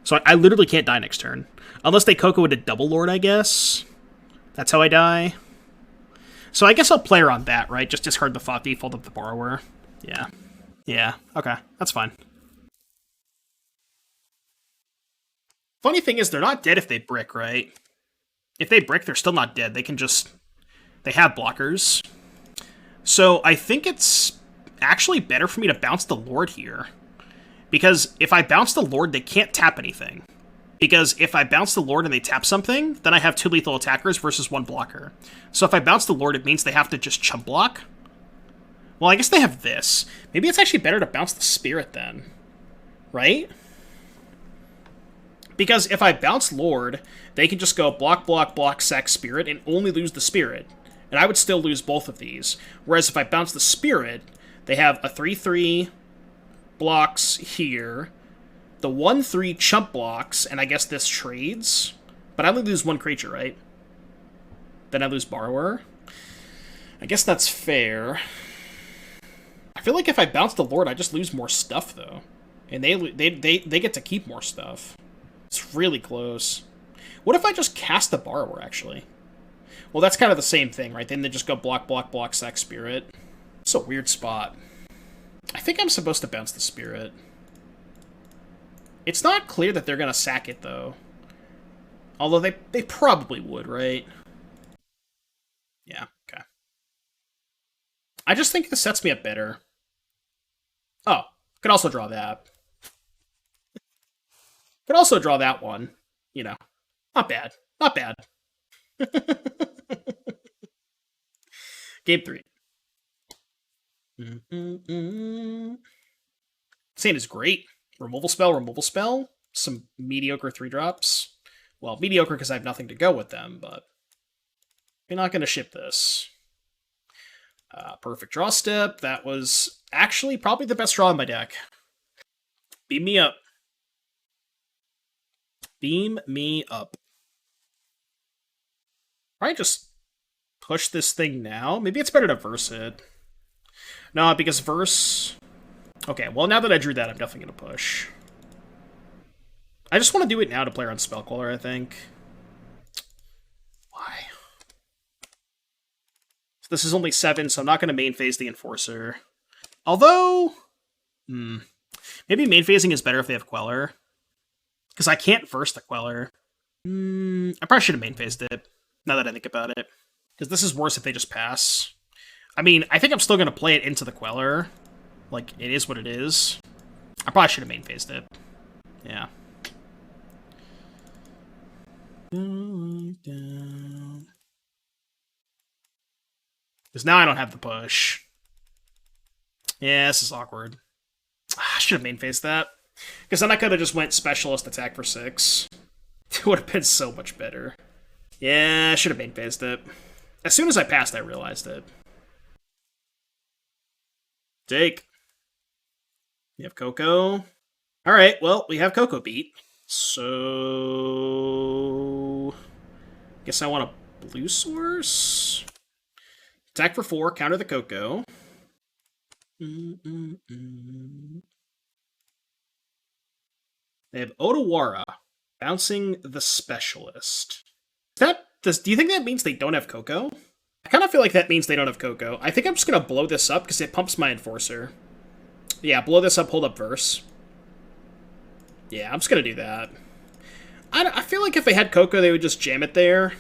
So I literally can't die next turn. Unless they Coco into double Lord, I guess. That's how I die. So I guess I'll play around that, right? Just discard the Thought-Thief, fold up the Borrower. Yeah. Yeah, okay. That's fine. Funny thing is, they're not dead if they brick, right? If they brick, they're still not dead. They can just... They have blockers. So I think it's actually better for me to bounce the Lord here. Because if I bounce the Lord, they can't tap anything. Because if I bounce the Lord and they tap something, then I have 2 lethal attackers versus 1 blocker. So if I bounce the Lord, it means they have to just chump block. Well, I guess they have this. Maybe it's actually better to bounce the Spirit then. Right? Because if I bounce Lord, they can just go block, block, block, sack Spirit, and only lose the Spirit. And I would still lose both of these. Whereas if I bounce the Spirit, they have a 3/3 blocks here, the 1/3 chump blocks, and I guess this trades. But I only lose 1 creature, right? Then I lose Borrower. I guess that's fair. I feel like if I bounce the Lord, I just lose more stuff, though. And they get to keep more stuff. It's really close. What if I just cast the Borrower, actually? Well, that's kind of the same thing, right? Then they just go block, block, block, sack Spirit. It's a weird spot. I think I'm supposed to bounce the Spirit. It's not clear that they're going to sack it, though. Although they probably would, right? Yeah, okay. I just think this sets me up better. Oh, could also draw that. Could also draw that one. You know, not bad. Not bad. Game 3. Sand is great. Removal spell. Some mediocre 3-drops. Well, mediocre because I have nothing to go with them, but you're not going to ship this. Perfect draw step. That was actually probably the best draw in my deck. Beam me up. Beam me up. Probably just push this thing now. Maybe it's better to verse it. No, because verse... Okay, well, now that I drew that, I'm definitely going to push. I just want to do it now to play around Spellcaller, I think. Why? So this is only 7, so I'm not going to main phase the Enforcer. Although... maybe main phasing is better if they have Queller. Because I can't verse the Queller. I probably should have main phased it, now that I think about it. Because this is worse if they just pass. I mean, I think I'm still going to play it into the Queller. Like, it is what it is. I probably should have main phased it. Yeah. Because now I don't have the push. Yeah, this is awkward. I should have main phased that. Because then I could have just went specialist attack for 6. It would have been so much better. Yeah, I should have main phased it. As soon as I passed, I realized it. Take. You have Coco. Alright, well, we have Coco beat. So... guess I want a blue source? Attack for 4, counter the Coco. They have Otawara, bouncing the specialist. Do you think that means they don't have Coco? I kind of feel like that means they don't have Coco. I think I'm just going to blow this up because it pumps my Enforcer. Yeah, blow this up, hold up Verse. Yeah, I'm just going to do that. I feel like if they had Coco, they would just jam it there.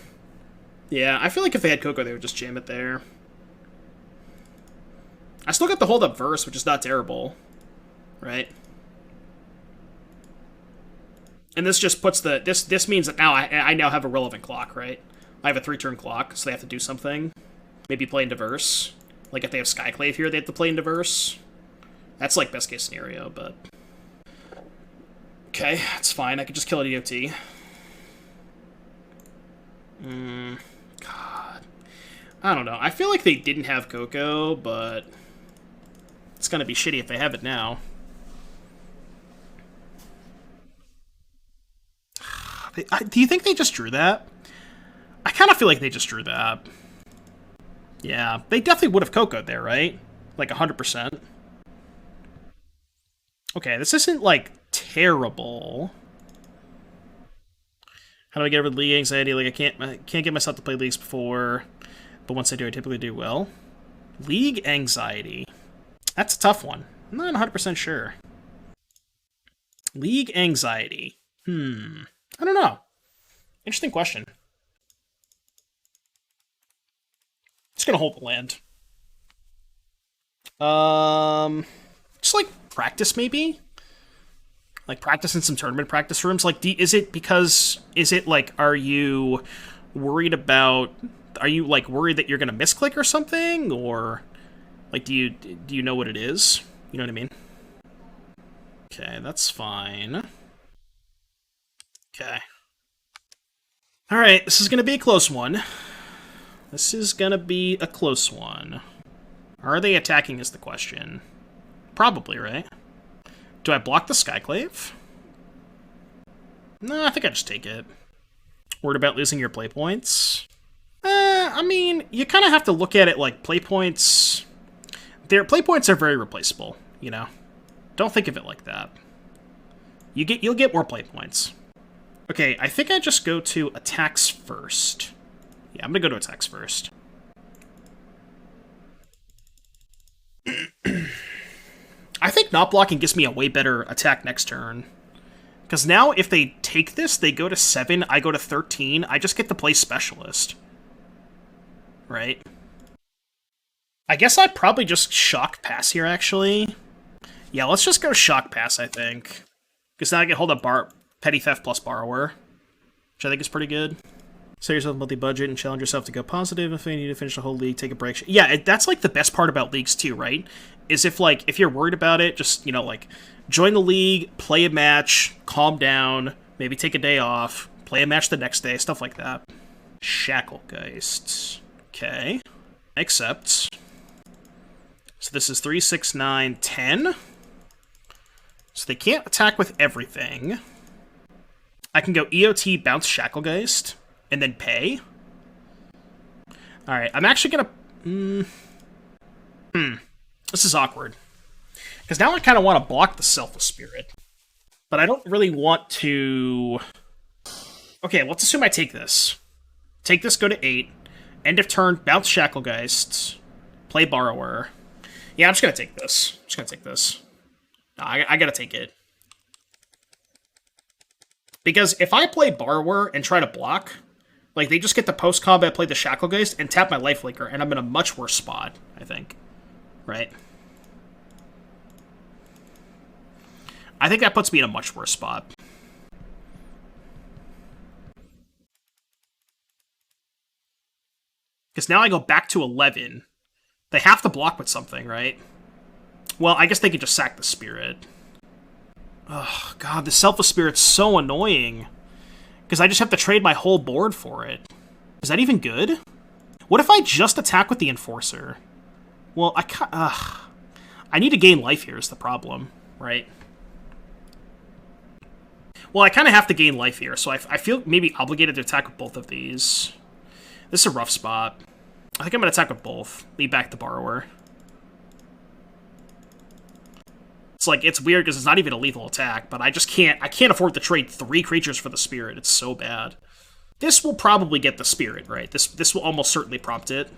Yeah, I feel like if they had Coco, they would just jam it there. I still got the hold up Verse, which is not terrible. Right? And this just puts the... This means that now I now have a relevant clock, right? I have a 3-turn clock, so they have to do something. Maybe play into Verse. Like, if they have Skyclave here, they have to play into Verse. That's, like, best case scenario, but... okay, that's fine. I could just kill a DOT. God. I don't know. I feel like they didn't have Coco, but... it's gonna be shitty if they have it now. Do you think they just drew that? I kind of feel like they just drew that. Yeah, they definitely would have Coco'd there, right? Like 100%. Okay, this isn't, like, terrible. How do I get over the league anxiety? Like, I can't get myself to play leagues before, but once I do, I typically do well. League anxiety. That's a tough one. I'm not 100% sure. League anxiety. I don't know. Interesting question. Just gonna hold the land. Just like practice maybe? Like practice in some tournament practice rooms? Like, is it like, are you worried about, are you like worried that you're gonna misclick or something? Or like, do you know what it is? You know what I mean? Okay, that's fine. Okay. Alright, this is gonna be a close one. This is gonna be a close one. Are they attacking is the question. Probably, right? Do I block the Skyclave? No, I think I just take it. Worried about losing your play points? I mean, you kind of have to look at it like play points. Their play points are very replaceable, you know? Don't think of it like that. You'll get more play points. Okay, I think I just go to attacks first. Yeah, I'm gonna go to attacks first. I think not blocking gives me a way better attack next turn. Because now if they take this, they go to 7, I go to 13, I just get to play Specialist. Right? I guess I'd probably just Shock Pass here, actually. Yeah, let's just go Shock Pass, I think. Because now I can hold up Petty Theft plus Borrower, which I think is pretty good. Set yourself a monthly budget and challenge yourself to go positive. If you need to finish the whole league, take a break. Yeah, that's like the best part about leagues too, right? Is if you're worried about it, just, you know, like, join the league, play a match, calm down, maybe take a day off, play a match the next day, stuff like that. Shacklegeist. Okay. Accept. So this is 3, 6, 9, 10. So they can't attack with everything. I can go EOT, bounce Shacklegeist, and then pay. Alright, I'm actually gonna... This is awkward. Because now I kind of want to block the Selfless Spirit. But I don't really want to... Okay, let's assume I take this. Take this, go to 8. End of turn, bounce Shacklegeist. Play Borrower. Yeah, I'm just gonna take this. I'm just gonna take this. No, I gotta take it. Because if I play Borrower and try to block, like, they just get to post-combat play the Shacklegeist and tap my Lifelinker, and I'm in a much worse spot, I think. Right? I think that puts me in a much worse spot. Because now I go back to 11. They have to block with something, right? Well, I guess they could just sack the Spirit. Oh, God, the Selfless Spirit's so annoying. Because I just have to trade my whole board for it. Is that even good? What if I just attack with the Enforcer? Well, I need to gain life here is the problem, right? Well, I kind of have to gain life here, so I feel maybe obligated to attack with both of these. This is a rough spot. I think I'm going to attack with both. Leave back the Borrower. It's like, it's weird because it's not even a lethal attack, but I can't afford to trade 3 creatures for the Spirit. It's so bad. This will probably get the Spirit, right? This will almost certainly prompt it.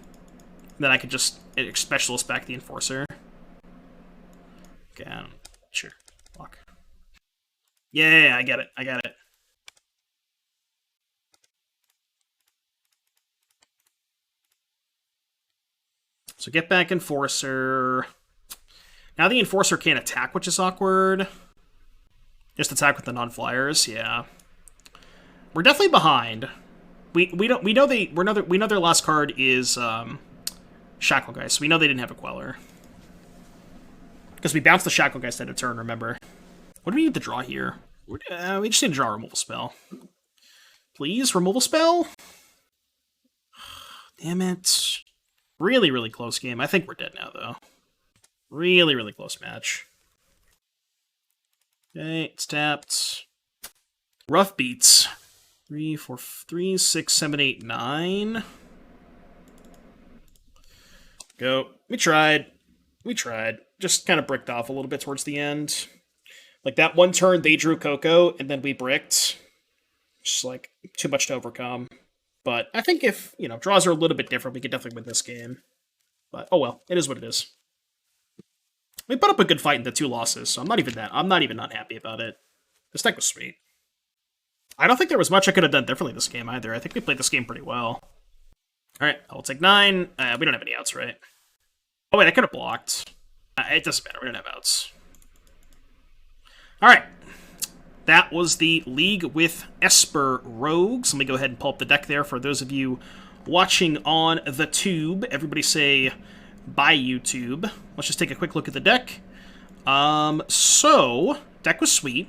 Then I could just Specialist back the Enforcer. Okay, sure. Lock. Yeah, I get it. I get it. So get back Enforcer. Now the Enforcer can't attack, which is awkward. Just attack with the non-flyers, yeah. We're definitely behind. We know their last card is Shacklegeist, so we know they didn't have a Queller. Because we bounced the Shacklegeist at a turn, remember? What do we need to draw here? We just need to draw a removal spell. Please, removal spell? Damn it. Really, really close game. I think we're dead now, though. Really, really close match. Okay, it's tapped. Rough beats. 3, 4, 3, 6, 7, 8, 9. Go. We tried. We tried. Just kind of bricked off a little bit towards the end. Like, that one turn, they drew Coco, and then we bricked. Just, like, too much to overcome. But I think if, draws are a little bit different, we could definitely win this game. But, oh well. It is what it is. We put up a good fight in the 2 losses, so I'm not even not happy about it. This deck was sweet. I don't think there was much I could have done differently this game either. I think we played this game pretty well. Alright, I'll take 9. We don't have any outs, right? Oh wait, I could have blocked. It doesn't matter, we don't have outs. Alright. That was the League with Esper Rogues. Let me go ahead and pull up the deck there for those of you watching on the tube. Everybody say bye, YouTube. Let's just take a quick look at the deck. So, deck was sweet.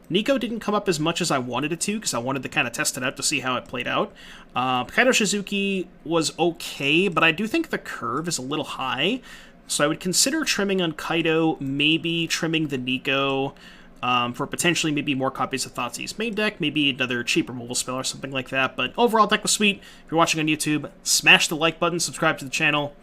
Niko didn't come up as much as I wanted it to, because I wanted to kind of test it out to see how it played out. Kaito Shizuki was okay, but I do think the curve is a little high, so I would consider trimming on Kaito, maybe trimming the Niko, for potentially maybe more copies of Thoughtseize main deck, maybe another cheap removal spell or something like that, but overall, deck was sweet. If you're watching on YouTube, smash the like button, subscribe to the channel.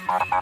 Bye.